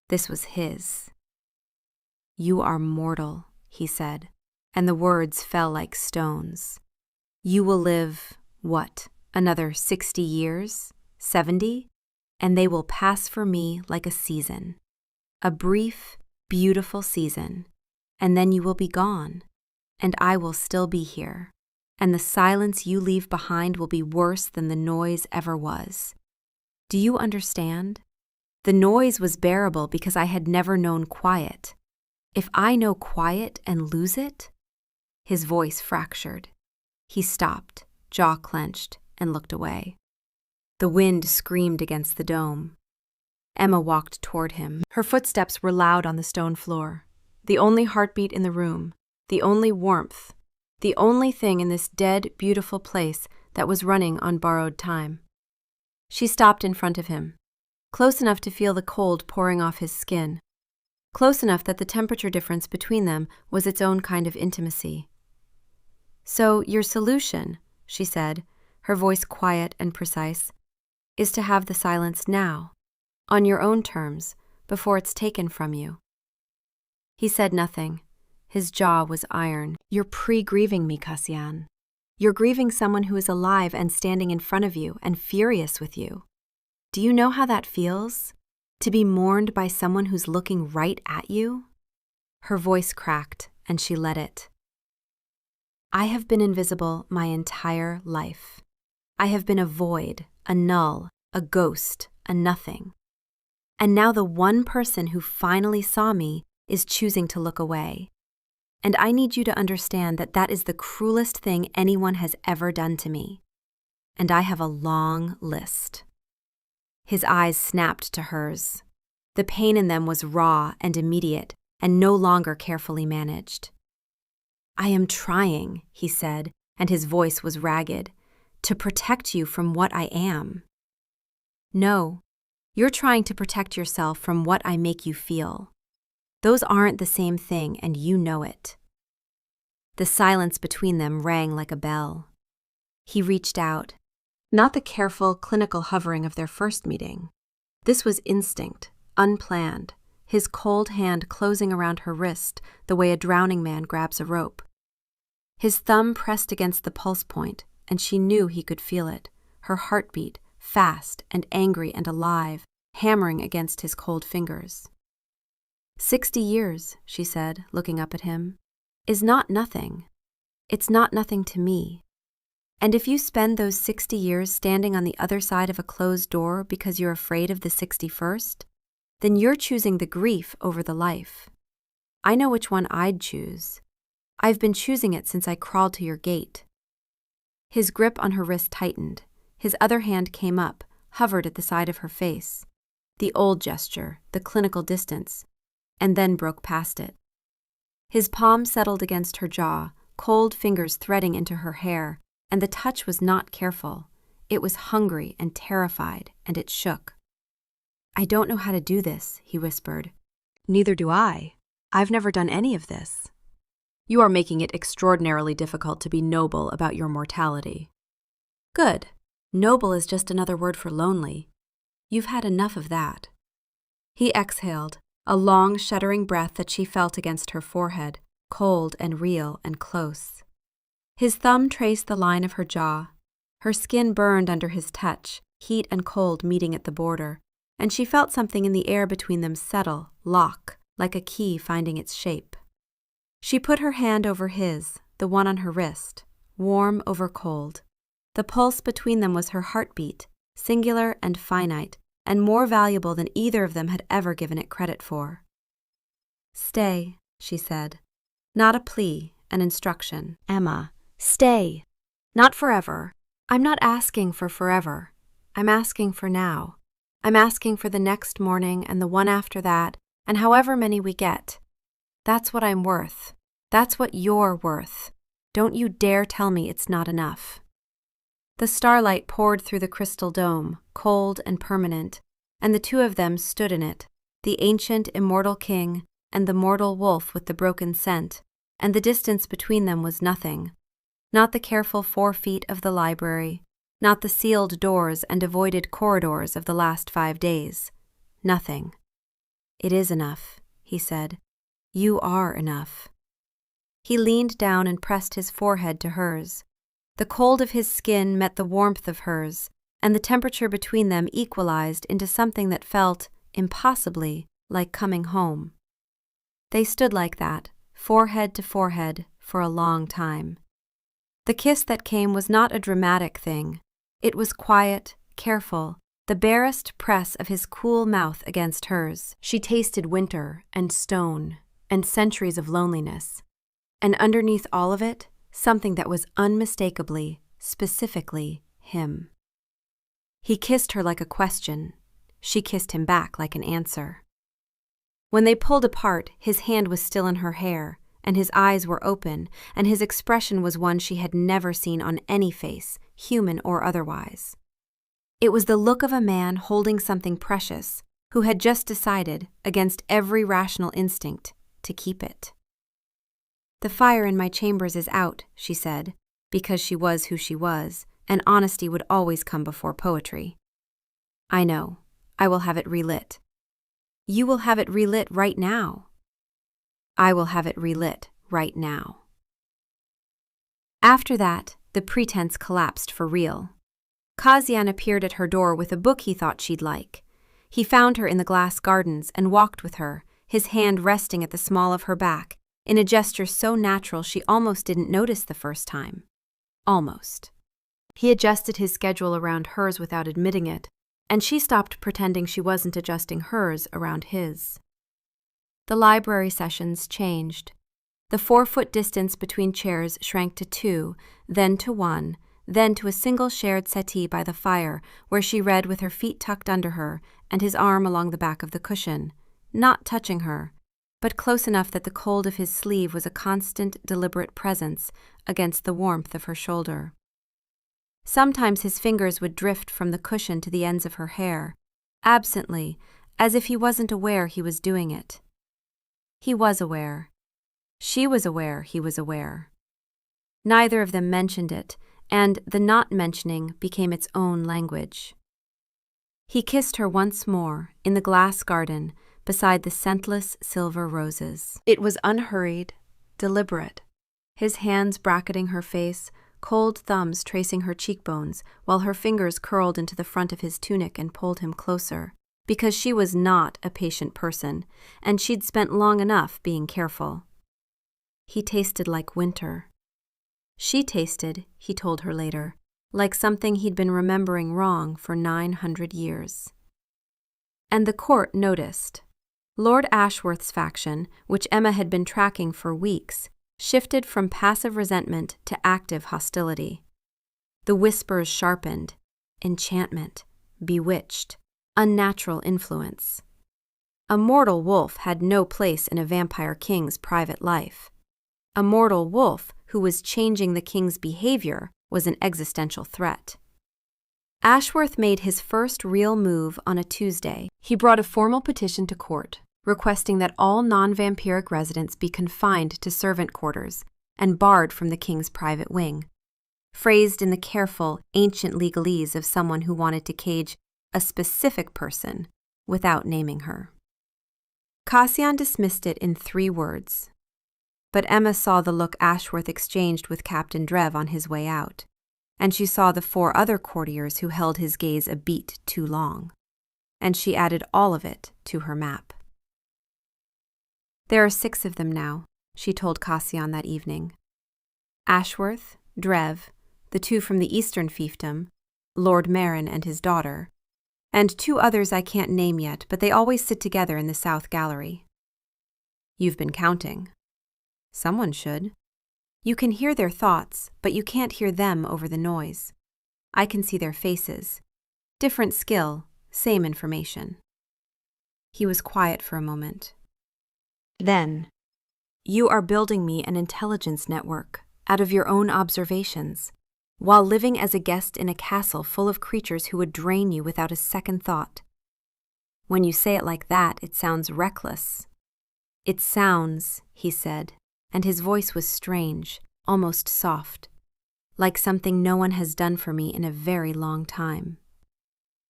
A: This was his. "You are mortal," he said, and the words fell like stones. "You will live, what, another 60 years? 70? And they will pass for me like a season. A brief, beautiful season. And then you will be gone. And I will still be here. And the silence you leave behind will be worse than the noise ever was. Do you understand? The noise was bearable because I had never known quiet. If I know quiet and lose it?" His voice fractured. He stopped, jaw clenched, and looked away. The wind screamed against the dome. Emma walked toward him. Her footsteps were loud on the stone floor. The only heartbeat in the room, the only warmth, the only thing in this dead, beautiful place that was running on borrowed time. She stopped in front of him, close enough to feel the cold pouring off his skin, close enough that the temperature difference between them was its own kind of intimacy. "So your solution," she said, her voice quiet and precise, "is to have the silence now, on your own terms, before it's taken from you." He said nothing. His jaw was iron. "You're pre-grieving me, Cassian. You're grieving someone who is alive and standing in front of you and furious with you. Do you know how that feels? To be mourned by someone who's looking right at you?" Her voice cracked, and she let it. "I have been invisible my entire life. I have been a void, a null, a ghost, a nothing. And now the one person who finally saw me is choosing to look away. And I need you to understand that that is the cruelest thing anyone has ever done to me. And I have a long list." His eyes snapped to hers. The pain in them was raw and immediate, and no longer carefully managed. "I am trying," he said, and his voice was ragged, "to protect you from what I am." "No, you're trying to protect yourself from what I make you feel. Those aren't the same thing, and you know it." The silence between them rang like a bell. He reached out. Not the careful, clinical hovering of their first meeting. This was instinct, unplanned, his cold hand closing around her wrist the way a drowning man grabs a rope. His thumb pressed against the pulse point, and she knew he could feel it, her heartbeat, fast and angry and alive, hammering against his cold fingers. 60 years, she said, looking up at him, is not nothing. It's not nothing to me. And if you spend those 60 years standing on the other side of a closed door because you're afraid of the 61st, then you're choosing the grief over the life. I know which one I'd choose. I've been choosing it since I crawled to your gate. His grip on her wrist tightened. His other hand came up, hovered at the side of her face. The old gesture, the clinical distance, and then broke past it. His palm settled against her jaw, cold fingers threading into her hair, and the touch was not careful. It was hungry and terrified, and it shook. I don't know how to do this, he whispered. Neither do I. I've never done any of this. You are making it extraordinarily difficult to be noble about your mortality. Good. Noble is just another word for lonely. You've had enough of that. He exhaled, a long, shuddering breath that she felt against her forehead, cold and real and close. His thumb traced the line of her jaw. Her skin burned under his touch, heat and cold meeting at the border, and she felt something in the air between them settle, lock, like a key finding its shape. She put her hand over his, the one on her wrist, warm over cold. The pulse between them was her heartbeat, singular and finite, and more valuable than either of them had ever given it credit for. Stay, she said. Not a plea, an instruction. Emma, stay. Not forever. I'm not asking for forever. I'm asking for now. I'm asking for the next morning and the one after that, and however many we get. That's what I'm worth. That's what you're worth. Don't you dare tell me it's not enough. The starlight poured through the crystal dome, cold and permanent, and the two of them stood in it, the ancient immortal king and the mortal wolf with the broken scent, and the distance between them was nothing. Not the careful 4 feet of the library, not the sealed doors and avoided corridors of the last 5 days. Nothing. It is enough, he said. You are enough. He leaned down and pressed his forehead to hers. The cold of his skin met the warmth of hers, and the temperature between them equalized into something that felt, impossibly, like coming home. They stood like that, forehead to forehead, for a long time. The kiss that came was not a dramatic thing. It was quiet, careful, the barest press of his cool mouth against hers. She tasted winter and stone and centuries of loneliness, and underneath all of it, something that was unmistakably, specifically him. He kissed her like a question. She kissed him back like an answer. When they pulled apart, his hand was still in her hair, and his eyes were open, and his expression was one she had never seen on any face, human or otherwise. It was the look of a man holding something precious, who had just decided, against every rational instinct, to keep it. The fire in my chambers is out, she said, because she was who she was, and honesty would always come before poetry. I know. I will have it relit. You will have it relit right now. I will have it relit right now. After that, the pretense collapsed for real. Kazian appeared at her door with a book he thought she'd like. He found her in the glass gardens and walked with her, his hand resting at the small of her back, in a gesture so natural she almost didn't notice the first time. Almost. He adjusted his schedule around hers without admitting it, and she stopped pretending she wasn't adjusting hers around his. The library sessions changed. The 4-foot distance between chairs shrank to 2, then to 1, then to a single shared settee by the fire where she read with her feet tucked under her and his arm along the back of the cushion, not touching her, but close enough that the cold of his sleeve was a constant, deliberate presence against the warmth of her shoulder. Sometimes his fingers would drift from the cushion to the ends of her hair, absently, as if he wasn't aware he was doing it. He was aware. She was aware he was aware. Neither of them mentioned it, and the not mentioning became its own language. He kissed her once more, in the glass garden, beside the scentless silver roses. It was unhurried, deliberate, his hands bracketing her face, cold thumbs tracing her cheekbones, while her fingers curled into the front of his tunic and pulled him closer, because she was not a patient person, and she'd spent long enough being careful. He tasted like winter. She tasted, he told her later, like something he'd been remembering wrong for 900 years. And the court noticed. Lord Ashworth's faction, which Emma had been tracking for weeks, shifted from passive resentment to active hostility. The whispers sharpened. Enchantment, bewitched, unnatural influence. A mortal wolf had no place in a vampire king's private life. A mortal wolf who was changing the king's behavior was an existential threat. Ashworth made his first real move on a Tuesday. He brought a formal petition to court, requesting that all non-vampiric residents be confined to servant quarters and barred from the king's private wing, phrased in the careful, ancient legalese of someone who wanted to cage a specific person without naming her. Cassian dismissed it in 3 words. But Emma saw the look Ashworth exchanged with Captain Drev on his way out, and she saw the 4 other courtiers who held his gaze a beat too long, and she added all of it to her map. There are 6 of them now, she told Cassian that evening. Ashworth, Drev, the 2 from the Eastern fiefdom, Lord Merrin and his daughter, and 2 others I can't name yet, but they always sit together in the South Gallery. You've been counting. Someone should. You can hear their thoughts, but you can't hear them over the noise. I can see their faces. Different skill, same information. He was quiet for a moment. Then, you are building me an intelligence network out of your own observations, while living as a guest in a castle full of creatures who would drain you without a second thought. When you say it like that, it sounds reckless. It sounds, he said, and his voice was strange, almost soft, like something no one has done for me in a very long time.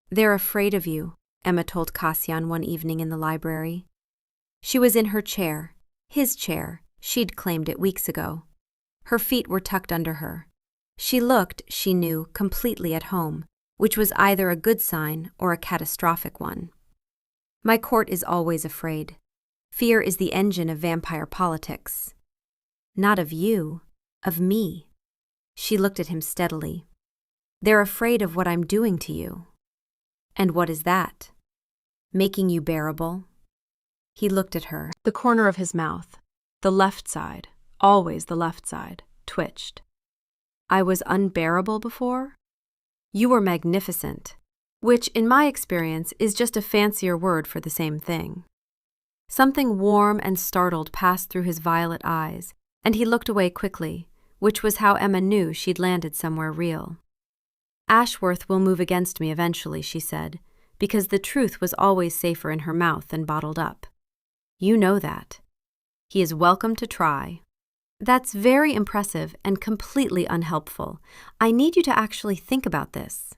A: They're afraid of you, Emma told Cassian one evening in the library. She was in her chair, his chair, she'd claimed it weeks ago. Her feet were tucked under her. She looked, she knew, completely at home, which was either a good sign or a catastrophic one. My court is always afraid. Fear is the engine of vampire politics. Not of you, of me. She looked at him steadily. They're afraid of what I'm doing to you. And what is that? Making you bearable? He looked at her. The corner of his mouth, the left side, always the left side, twitched. I was unbearable before? You were magnificent, which, in my experience, is just a fancier word for the same thing. Something warm and startled passed through his violet eyes, and he looked away quickly, which was how Emma knew she'd landed somewhere real. Ashworth will move against me eventually, she said, because the truth was always safer in her mouth than bottled up. You know that. He is welcome to try. That's very impressive and completely unhelpful. I need you to actually think about this.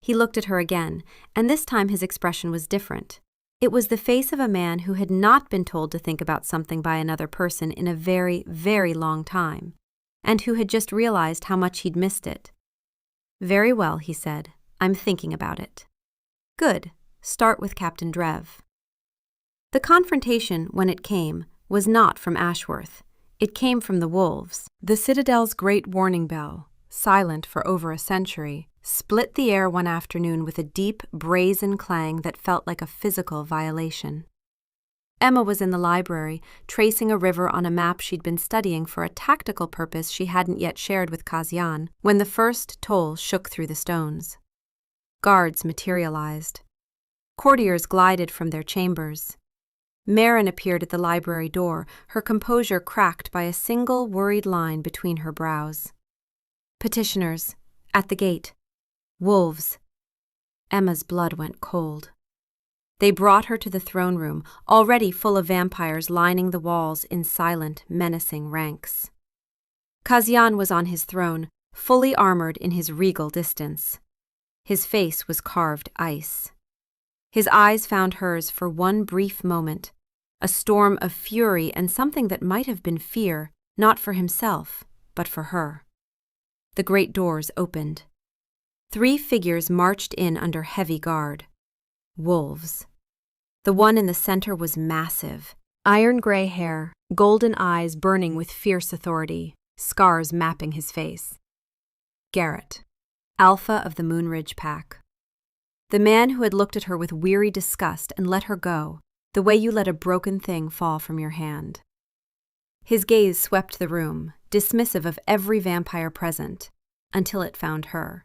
A: He looked at her again, and this time his expression was different. It was the face of a man who had not been told to think about something by another person in a very, very long time, and who had just realized how much he'd missed it. Very well, he said. I'm thinking about it. Good. Start with Captain Drev. The confrontation, when it came, was not from Ashworth. It came from the wolves. The Citadel's great warning bell, silent for over a century, split the air one afternoon with a deep, brazen clang that felt like a physical violation. Emma was in the library, tracing a river on a map she'd been studying for a tactical purpose she hadn't yet shared with Cassian, when the first toll shook through the stones. Guards materialized. Courtiers glided from their chambers. Merrin appeared at the library door, her composure cracked by a single worried line between her brows. Petitioners, at the gate. Wolves. Emma's blood went cold. They brought her to the throne room, already full of vampires lining the walls in silent, menacing ranks. Cassian was on his throne, fully armored in his regal distance. His face was carved ice. His eyes found hers for one brief moment, a storm of fury and something that might have been fear, not for himself, but for her. The great doors opened. 3 figures marched in under heavy guard. Wolves. The one in the center was massive, iron-gray hair, golden eyes burning with fierce authority, scars mapping his face. Garrett, alpha of the Moonridge Pack. The man who had looked at her with weary disgust and let her go, the way you let a broken thing fall from your hand. His gaze swept the room, dismissive of every vampire present, until it found her.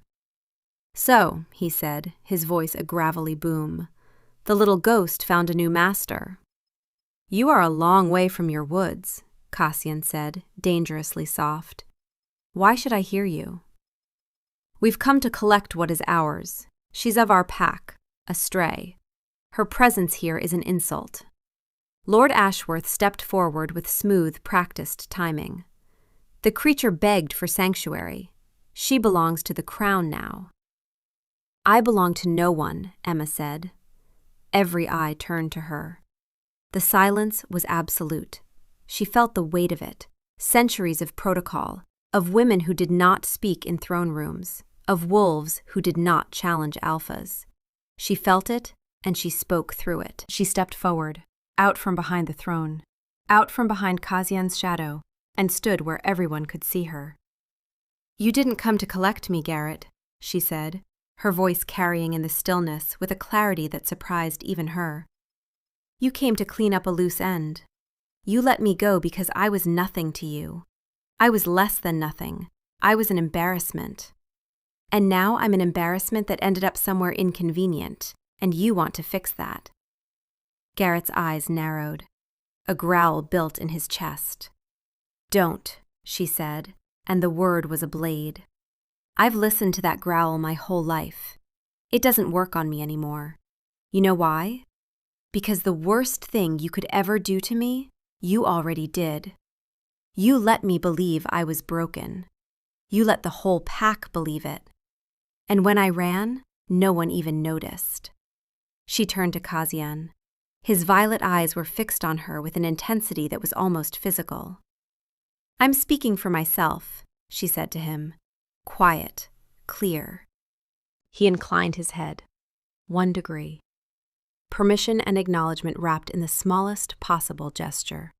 A: "So," he said, his voice a gravelly boom, "the little ghost found a new master." "You are a long way from your woods," Cassian said, dangerously soft. "Why should I hear you?" "We've come to collect what is ours. She's of our pack, a stray. Her presence here is an insult." Lord Ashworth stepped forward with smooth, practiced timing. "The creature begged for sanctuary. She belongs to the crown now." "I belong to no one," Emma said. Every eye turned to her. The silence was absolute. She felt the weight of it, centuries of protocol, of women who did not speak in throne rooms, of wolves who did not challenge alphas. She felt it, and she spoke through it. She stepped forward, out from behind the throne, out from behind Cassian's shadow, and stood where everyone could see her. "You didn't come to collect me, Garrett," she said, her voice carrying in the stillness with a clarity that surprised even her. "You came to clean up a loose end. You let me go because I was nothing to you. I was less than nothing. I was an embarrassment. And now I'm an embarrassment that ended up somewhere inconvenient, and you want to fix that." Garrett's eyes narrowed. A growl built in his chest. "Don't," she said, and the word was a blade. "I've listened to that growl my whole life. It doesn't work on me anymore. You know why? Because the worst thing you could ever do to me, you already did. You let me believe I was broken. You let the whole pack believe it. And when I ran, no one even noticed." She turned to Cassian. His violet eyes were fixed on her with an intensity that was almost physical. "I'm speaking for myself," she said to him. Quiet, clear. He inclined his head. 1 degree. Permission and acknowledgement wrapped in the smallest possible gesture.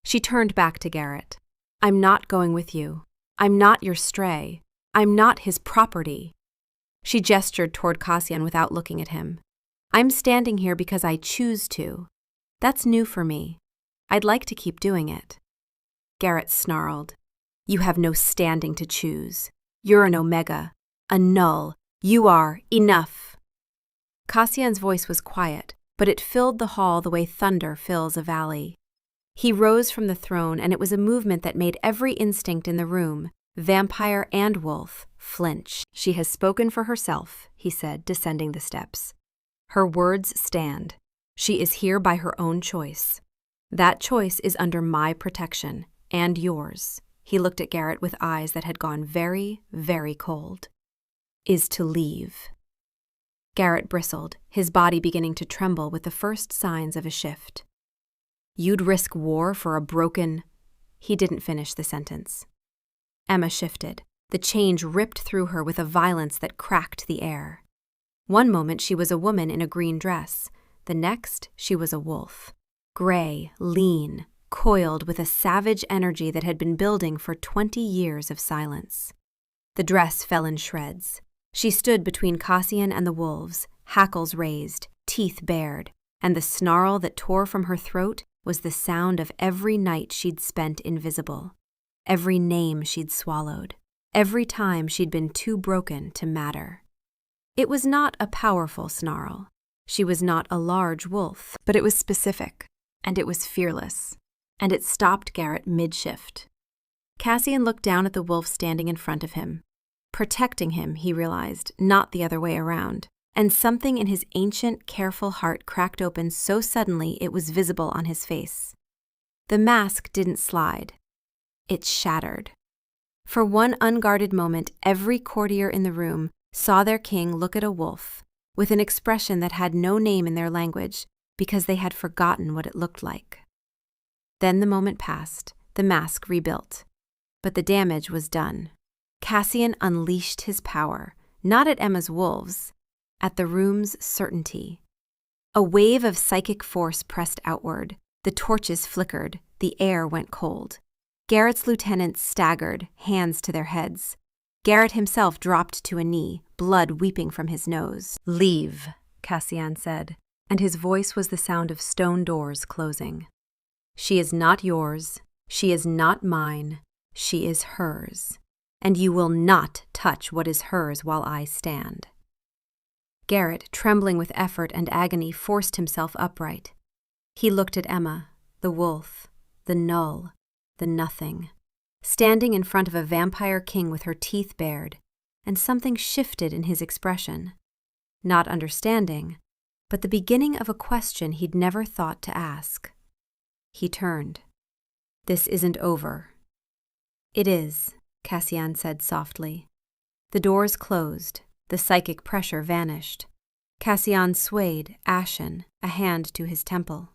A: She turned back to Garrett. "I'm not going with you. I'm not your stray. I'm not his property." She gestured toward Cassian without looking at him. "I'm standing here because I choose to. That's new for me. I'd like to keep doing it." Garrett snarled. "You have no standing to choose. You're an omega, a null. You are enough." Cassian's voice was quiet, but it filled the hall the way thunder fills a valley. He rose from the throne, and it was a movement that made every instinct in the room, vampire and wolf, flinch. "She has spoken for herself," he said, descending the steps. "Her words stand. She is here by her own choice. That choice is under my protection, and yours." He looked at Garrett with eyes that had gone very, very cold. "Is to leave." Garrett bristled, his body beginning to tremble with the first signs of a shift. "You'd risk war for a broken—" He didn't finish the sentence. Emma shifted. The change ripped through her with a violence that cracked the air. One moment she was a woman in a green dress. The next, she was a wolf. Gray, lean, coiled with a savage energy that had been building for 20 years of silence. The dress fell in shreds. She stood between Cassian and the wolves, hackles raised, teeth bared, and the snarl that tore from her throat was the sound of every night she'd spent invisible, every name she'd swallowed, every time she'd been too broken to matter. It was not a powerful snarl. She was not a large wolf, but it was specific, and it was fearless, and it stopped Garrett mid-shift. Cassian looked down at the wolf standing in front of him. Protecting him, he realized, not the other way around, and something in his ancient, careful heart cracked open so suddenly it was visible on his face. The mask didn't slide. It shattered. For one unguarded moment, every courtier in the room saw their king look at a wolf with an expression that had no name in their language because they had forgotten what it looked like. Then the moment passed, the mask rebuilt. But the damage was done. Cassian unleashed his power, not at Emma's wolves, at the room's certainty. A wave of psychic force pressed outward. The torches flickered. The air went cold. Garrett's lieutenants staggered, hands to their heads. Garrett himself dropped to a knee, blood weeping from his nose. "Leave," Cassian said, and his voice was the sound of stone doors closing. "She is not yours, she is not mine, she is hers, and you will not touch what is hers while I stand." Garrett, trembling with effort and agony, forced himself upright. He looked at Emma, the wolf, the null, the nothing, standing in front of a vampire king with her teeth bared, and something shifted in his expression. Not understanding, but the beginning of a question he'd never thought to ask. He turned. "This isn't over." "It is," Cassian said softly. The doors closed, the psychic pressure vanished. Cassian swayed, ashen, a hand to his temple.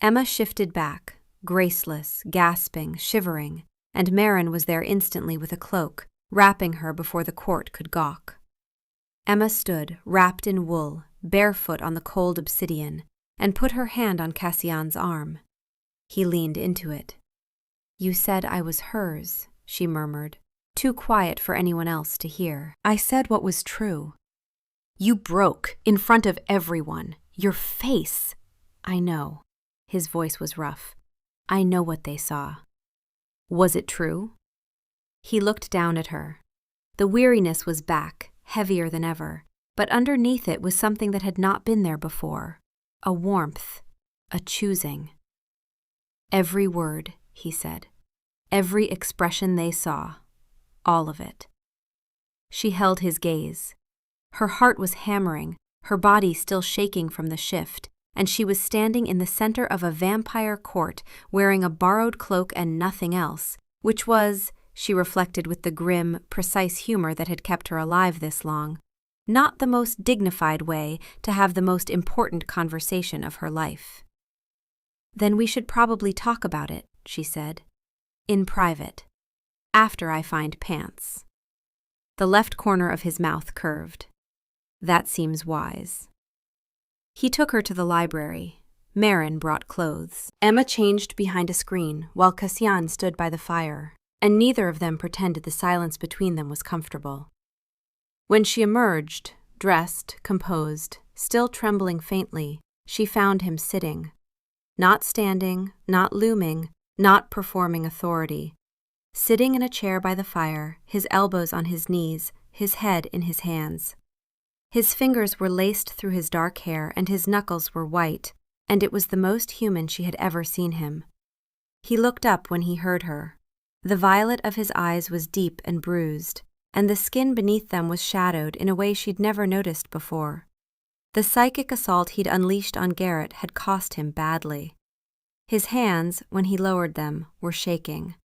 A: Emma shifted back, graceless, gasping, shivering, and Marin was there instantly with a cloak, wrapping her before the court could gawk. Emma stood, wrapped in wool, barefoot on the cold obsidian, and put her hand on Cassian's arm. He leaned into it. "You said I was hers," she murmured, too quiet for anyone else to hear. "I said what was true. You broke, in front of everyone, your face." "I know." His voice was rough. "I know what they saw." "Was it true?" He looked down at her. The weariness was back, heavier than ever, but underneath it was something that had not been there before. A warmth, a choosing. "Every word," he said. "Every expression they saw. All of it." She held his gaze. Her heart was hammering, her body still shaking from the shift, and she was standing in the center of a vampire court, wearing a borrowed cloak and nothing else, which was, she reflected with the grim, precise humor that had kept her alive this long, not the most dignified way to have the most important conversation of her life. "Then we should probably talk about it," she said. "In private. After I find pants." The left corner of his mouth curved. "That seems wise." He took her to the library. Marin brought clothes. Emma changed behind a screen while Cassian stood by the fire, and neither of them pretended the silence between them was comfortable. When she emerged, dressed, composed, still trembling faintly, she found him sitting. Not standing, not looming, not performing authority. Sitting in a chair by the fire, his elbows on his knees, his head in his hands. His fingers were laced through his dark hair and his knuckles were white, and it was the most human she had ever seen him. He looked up when he heard her. The violet of his eyes was deep and bruised, and the skin beneath them was shadowed in a way she'd never noticed before. The psychic assault he'd unleashed on Garrett had cost him badly. His hands, when he lowered them, were shaking.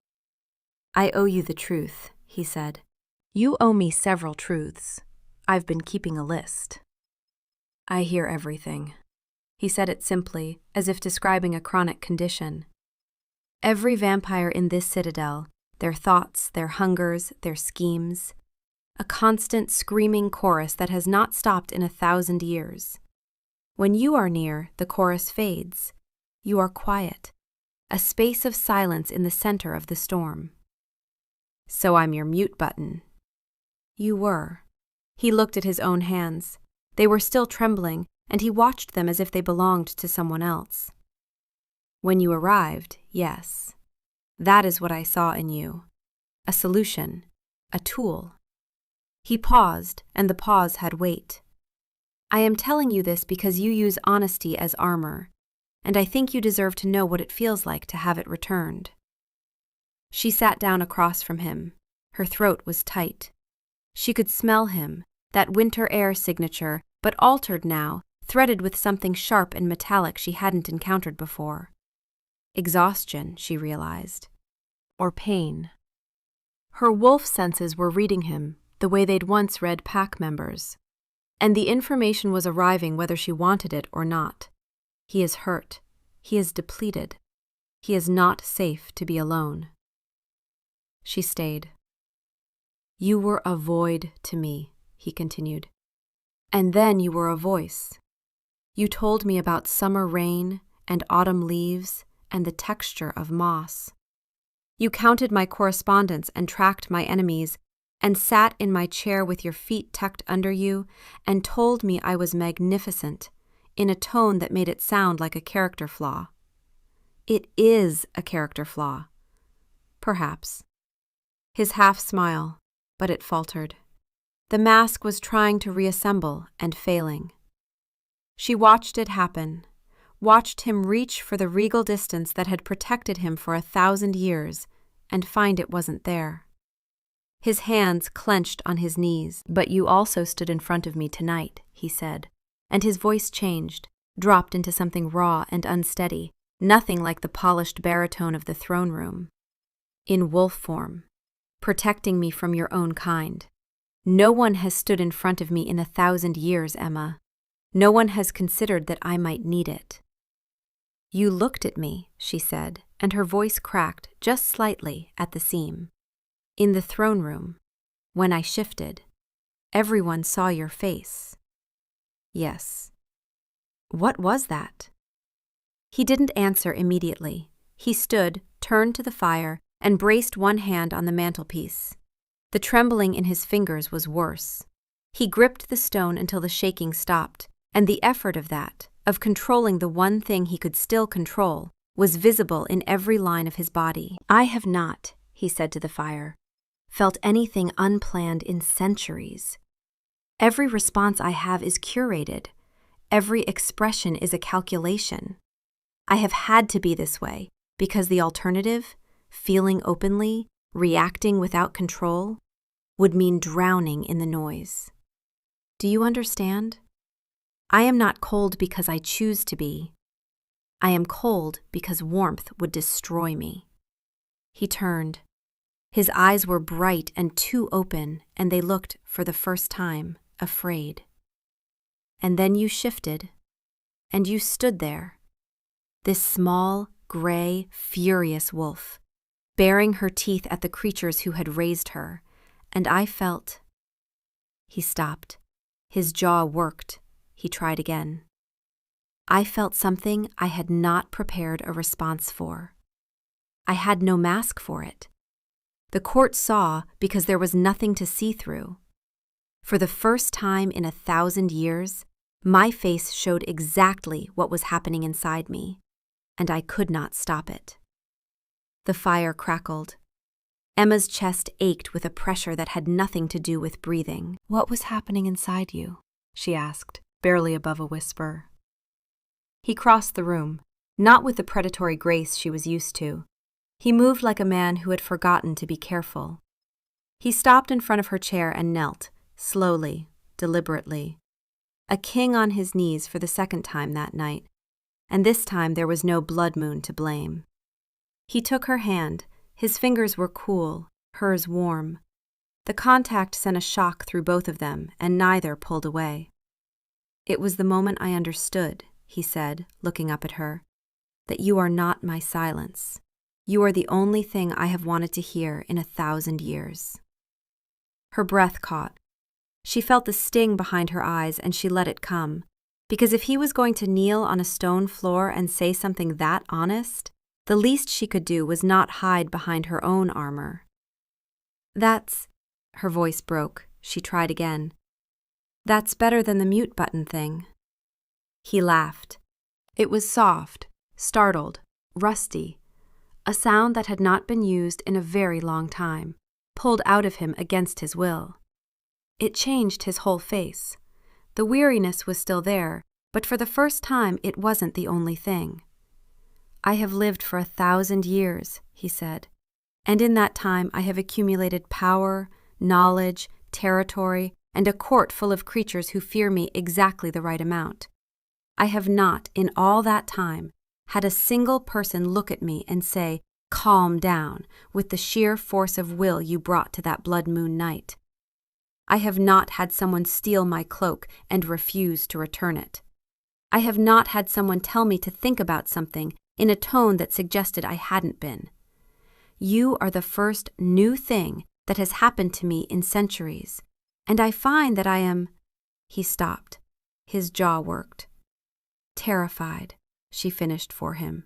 A: "I owe you the truth," he said. "You owe me several truths. I've been keeping a list." "I hear everything." He said it simply, as if describing a chronic condition. Every vampire in this citadel, their thoughts, their hungers, their schemes. A constant screaming chorus that has not stopped in 1,000 years. When you are near, the chorus fades. You are quiet. A space of silence in the center of the storm. "So I'm your mute button." "You were." He looked at his own hands. They were still trembling, and he watched them as if they belonged to someone else. "When you arrived, yes. That is what I saw in you. A solution. A tool." He paused, and the pause had weight. "I am telling you this because you use honesty as armor, and I think you deserve to know what it feels like to have it returned." She sat down across from him. Her throat was tight. She could smell him, that winter air signature, but altered now, threaded with something sharp and metallic she hadn't encountered before. Exhaustion, she realized. Or pain. Her wolf senses were reading him, the way they'd once read pack members. And the information was arriving whether she wanted it or not. He is hurt. He is depleted. He is not safe to be alone. She stayed. "You were a void to me," he continued. "And then you were a voice. You told me about summer rain and autumn leaves and the texture of moss. You counted my correspondence and tracked my enemies, and sat in my chair with your feet tucked under you, and told me I was magnificent, in a tone that made it sound like a character flaw. It is a character flaw. Perhaps. His half smile, but it faltered. The mask was trying to reassemble and failing. She watched it happen, watched him reach for the regal distance that had protected him for 1,000 years, and find it wasn't there. His hands clenched on his knees. "But you also stood in front of me tonight," he said, and his voice changed, dropped into something raw and unsteady, nothing like the polished baritone of the throne room. "In wolf form, protecting me from your own kind. No one has stood in front of me in 1,000 years, Emma. No one has considered that I might need it." "You looked at me," she said, and her voice cracked just slightly at the seam. "In the throne room, when I shifted, everyone saw your face." "Yes." "What was that?" He didn't answer immediately. He stood, turned to the fire, and braced one hand on the mantelpiece. The trembling in his fingers was worse. He gripped the stone until the shaking stopped, and the effort of that, of controlling the one thing he could still control, was visible in every line of his body. "I have not," he said to the fire, "felt anything unplanned in centuries. Every response I have is curated. Every expression is a calculation. I have had to be this way, because the alternative, feeling openly, reacting without control, would mean drowning in the noise. Do you understand? I am not cold because I choose to be. I am cold because warmth would destroy me." He turned. His eyes were bright and too open, and they looked, for the first time, afraid. "And then you shifted, and you stood there, this small, gray, furious wolf, baring her teeth at the creatures who had raised her, and I felt—" He stopped. His jaw worked. He tried again. "I felt something I had not prepared a response for. I had no mask for it. The court saw because there was nothing to see through. For the first time in 1,000 years, my face showed exactly what was happening inside me, and I could not stop it." The fire crackled. Emma's chest ached with a pressure that had nothing to do with breathing. "What was happening inside you?" she asked, barely above a whisper. He crossed the room, not with the predatory grace she was used to. He moved like a man who had forgotten to be careful. He stopped in front of her chair and knelt, slowly, deliberately. A king on his knees for the second time that night, and this time there was no blood moon to blame. He took her hand. His fingers were cool, hers warm. The contact sent a shock through both of them, and neither pulled away. "It was the moment I understood," he said, looking up at her, "that you are not my silence. You are the only thing I have wanted to hear in 1,000 years." Her breath caught. She felt the sting behind her eyes, and she let it come, because if he was going to kneel on a stone floor and say something that honest, the least she could do was not hide behind her own armor. "That's—" her voice broke. She tried again. "That's better than the mute button thing." He laughed. It was soft, startled, rusty, a sound that had not been used in a very long time, pulled out of him against his will. It changed his whole face. The weariness was still there, but for the first time it wasn't the only thing. "I have lived for 1,000 years," he said, "and in that time I have accumulated power, knowledge, territory, and a court full of creatures who fear me exactly the right amount. I have not, in all that time, had a single person look at me and say, 'Calm down,' with the sheer force of will you brought to that blood moon night. I have not had someone steal my cloak and refuse to return it. I have not had someone tell me to think about something in a tone that suggested I hadn't been. You are the first new thing that has happened to me in centuries, and I find that I am—" He stopped. His jaw worked. "Terrified," she finished for him.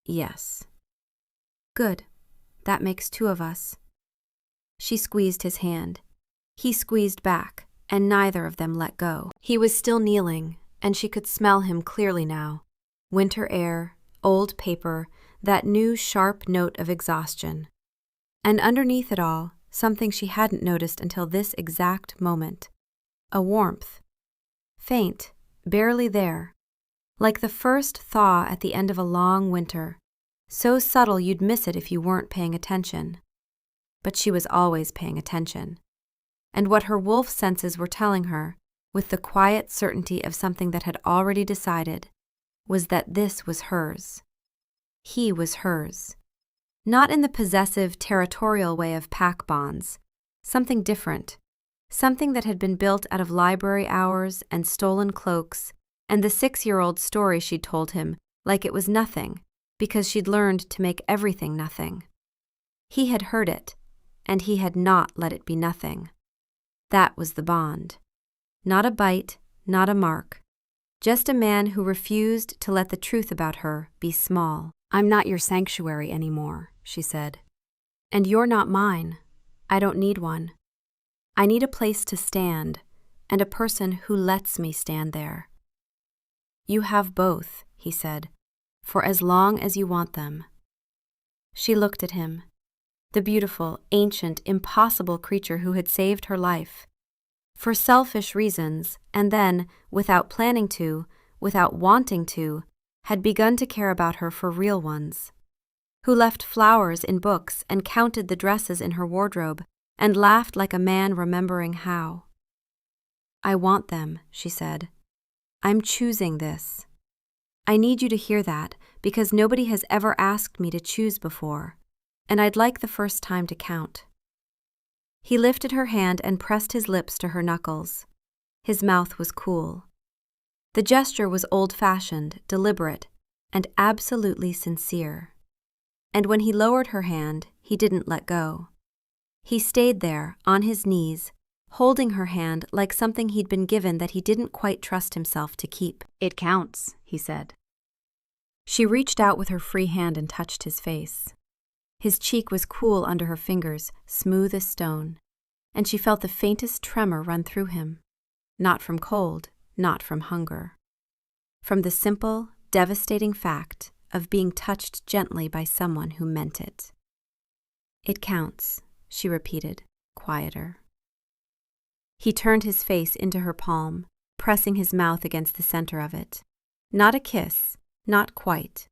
A: "Yes." "Good. That makes 2 of us." She squeezed his hand. He squeezed back, and neither of them let go. He was still kneeling, and she could smell him clearly now. Winter air, old paper, that new sharp note of exhaustion. And underneath it all, something she hadn't noticed until this exact moment. A warmth. Faint, barely there. Like the first thaw at the end of a long winter. So subtle you'd miss it if you weren't paying attention. But she was always paying attention. And what her wolf senses were telling her, with the quiet certainty of something that had already decided, was that this was hers. He was hers. Not in the possessive, territorial way of pack bonds. Something different. Something that had been built out of library hours and stolen cloaks and the 6-year-old story she'd told him like it was nothing, because she'd learned to make everything nothing. He had heard it, and he had not let it be nothing. That was the bond. Not a bite, not a mark. Just a man who refused to let the truth about her be small. "I'm not your sanctuary anymore," she said. "And you're not mine. I don't need one. I need a place to stand, and a person who lets me stand there." "You have both," he said, "for as long as you want them." She looked at him, the beautiful, ancient, impossible creature who had saved her life. For selfish reasons, and then, without planning to, without wanting to, had begun to care about her for real ones. Who left flowers in books and counted the dresses in her wardrobe and laughed like a man remembering how. "I want them," she said. "I'm choosing this. I need you to hear that because nobody has ever asked me to choose before, and I'd like the first time to count." He lifted her hand and pressed his lips to her knuckles. His mouth was cool. The gesture was old-fashioned, deliberate, and absolutely sincere. And when he lowered her hand, he didn't let go. He stayed there, on his knees, holding her hand like something he'd been given that he didn't quite trust himself to keep. "It counts," he said. She reached out with her free hand and touched his face. His cheek was cool under her fingers, smooth as stone, and she felt the faintest tremor run through him. Not from cold, not from hunger. From the simple, devastating fact of being touched gently by someone who meant it. "It counts," she repeated, quieter. He turned his face into her palm, pressing his mouth against the center of it. Not a kiss, not quite.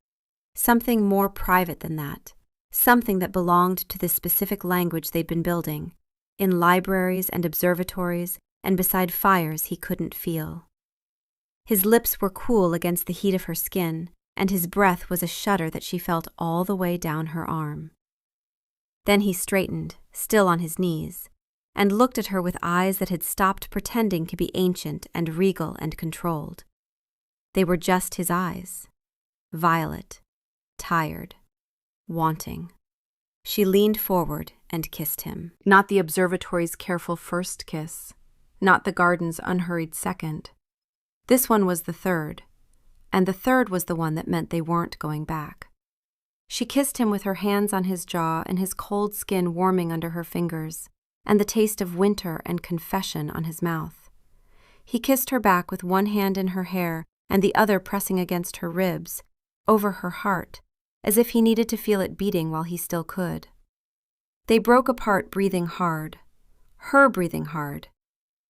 A: Something more private than that. Something that belonged to the specific language they'd been building, in libraries and observatories and beside fires he couldn't feel. His lips were cool against the heat of her skin, and his breath was a shudder that she felt all the way down her arm. Then he straightened, still on his knees, and looked at her with eyes that had stopped pretending to be ancient and regal and controlled. They were just his eyes. Violet, tired, wanting. She leaned forward and kissed him. Not the observatory's careful first kiss, not the garden's unhurried second. This one was the third, and the third was the one that meant they weren't going back. She kissed him with her hands on his jaw and his cold skin warming under her fingers, and the taste of winter and confession on his mouth. He kissed her back with one hand in her hair and the other pressing against her ribs, over her heart, as if he needed to feel it beating while he still could. They broke apart breathing hard, her breathing hard,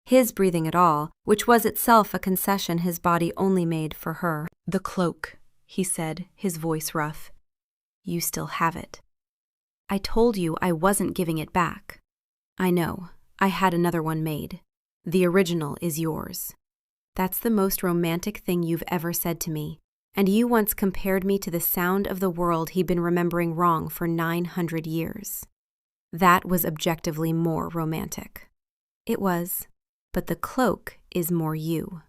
A: his breathing at all, which was itself a concession his body only made for her. "The cloak," he said, his voice rough. "You still have it. I told you I wasn't giving it back. I know, I had another one made. The original is yours. That's the most romantic thing you've ever said to me, and you once compared me to the sound of the world he'd been remembering wrong for 900 years. That was objectively more romantic." It was, but the cloak is more you.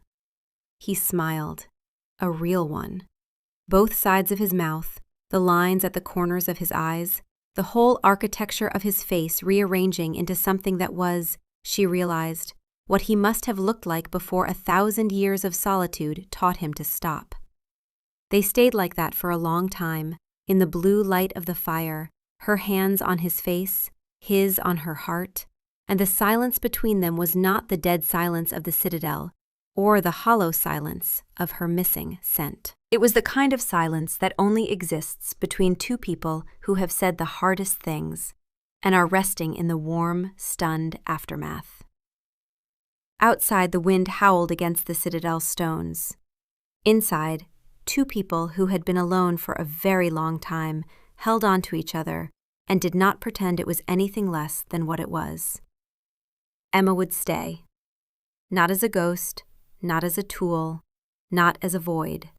A: He smiled, a real one. Both sides of his mouth, the lines at the corners of his eyes, the whole architecture of his face rearranging into something that was, she realized, what he must have looked like before 1,000 years of solitude taught him to stop. They stayed like that for a long time, in the blue light of the fire, her hands on his face, his on her heart, and the silence between them was not the dead silence of the citadel, or the hollow silence of her missing scent. It was the kind of silence that only exists between two people who have said the hardest things and are resting in the warm, stunned aftermath. Outside, the wind howled against the citadel's stones. Inside, two people who had been alone for a very long time held on to each other and did not pretend it was anything less than what it was. Emma would stay. Not as a ghost, not as a tool, not as a void.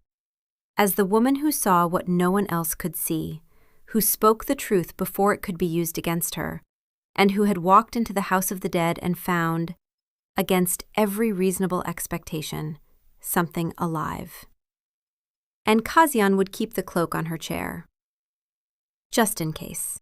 A: As the woman who saw what no one else could see, who spoke the truth before it could be used against her, and who had walked into the house of the dead and found, against every reasonable expectation, something alive. And Kazian would keep the cloak on her chair, just in case.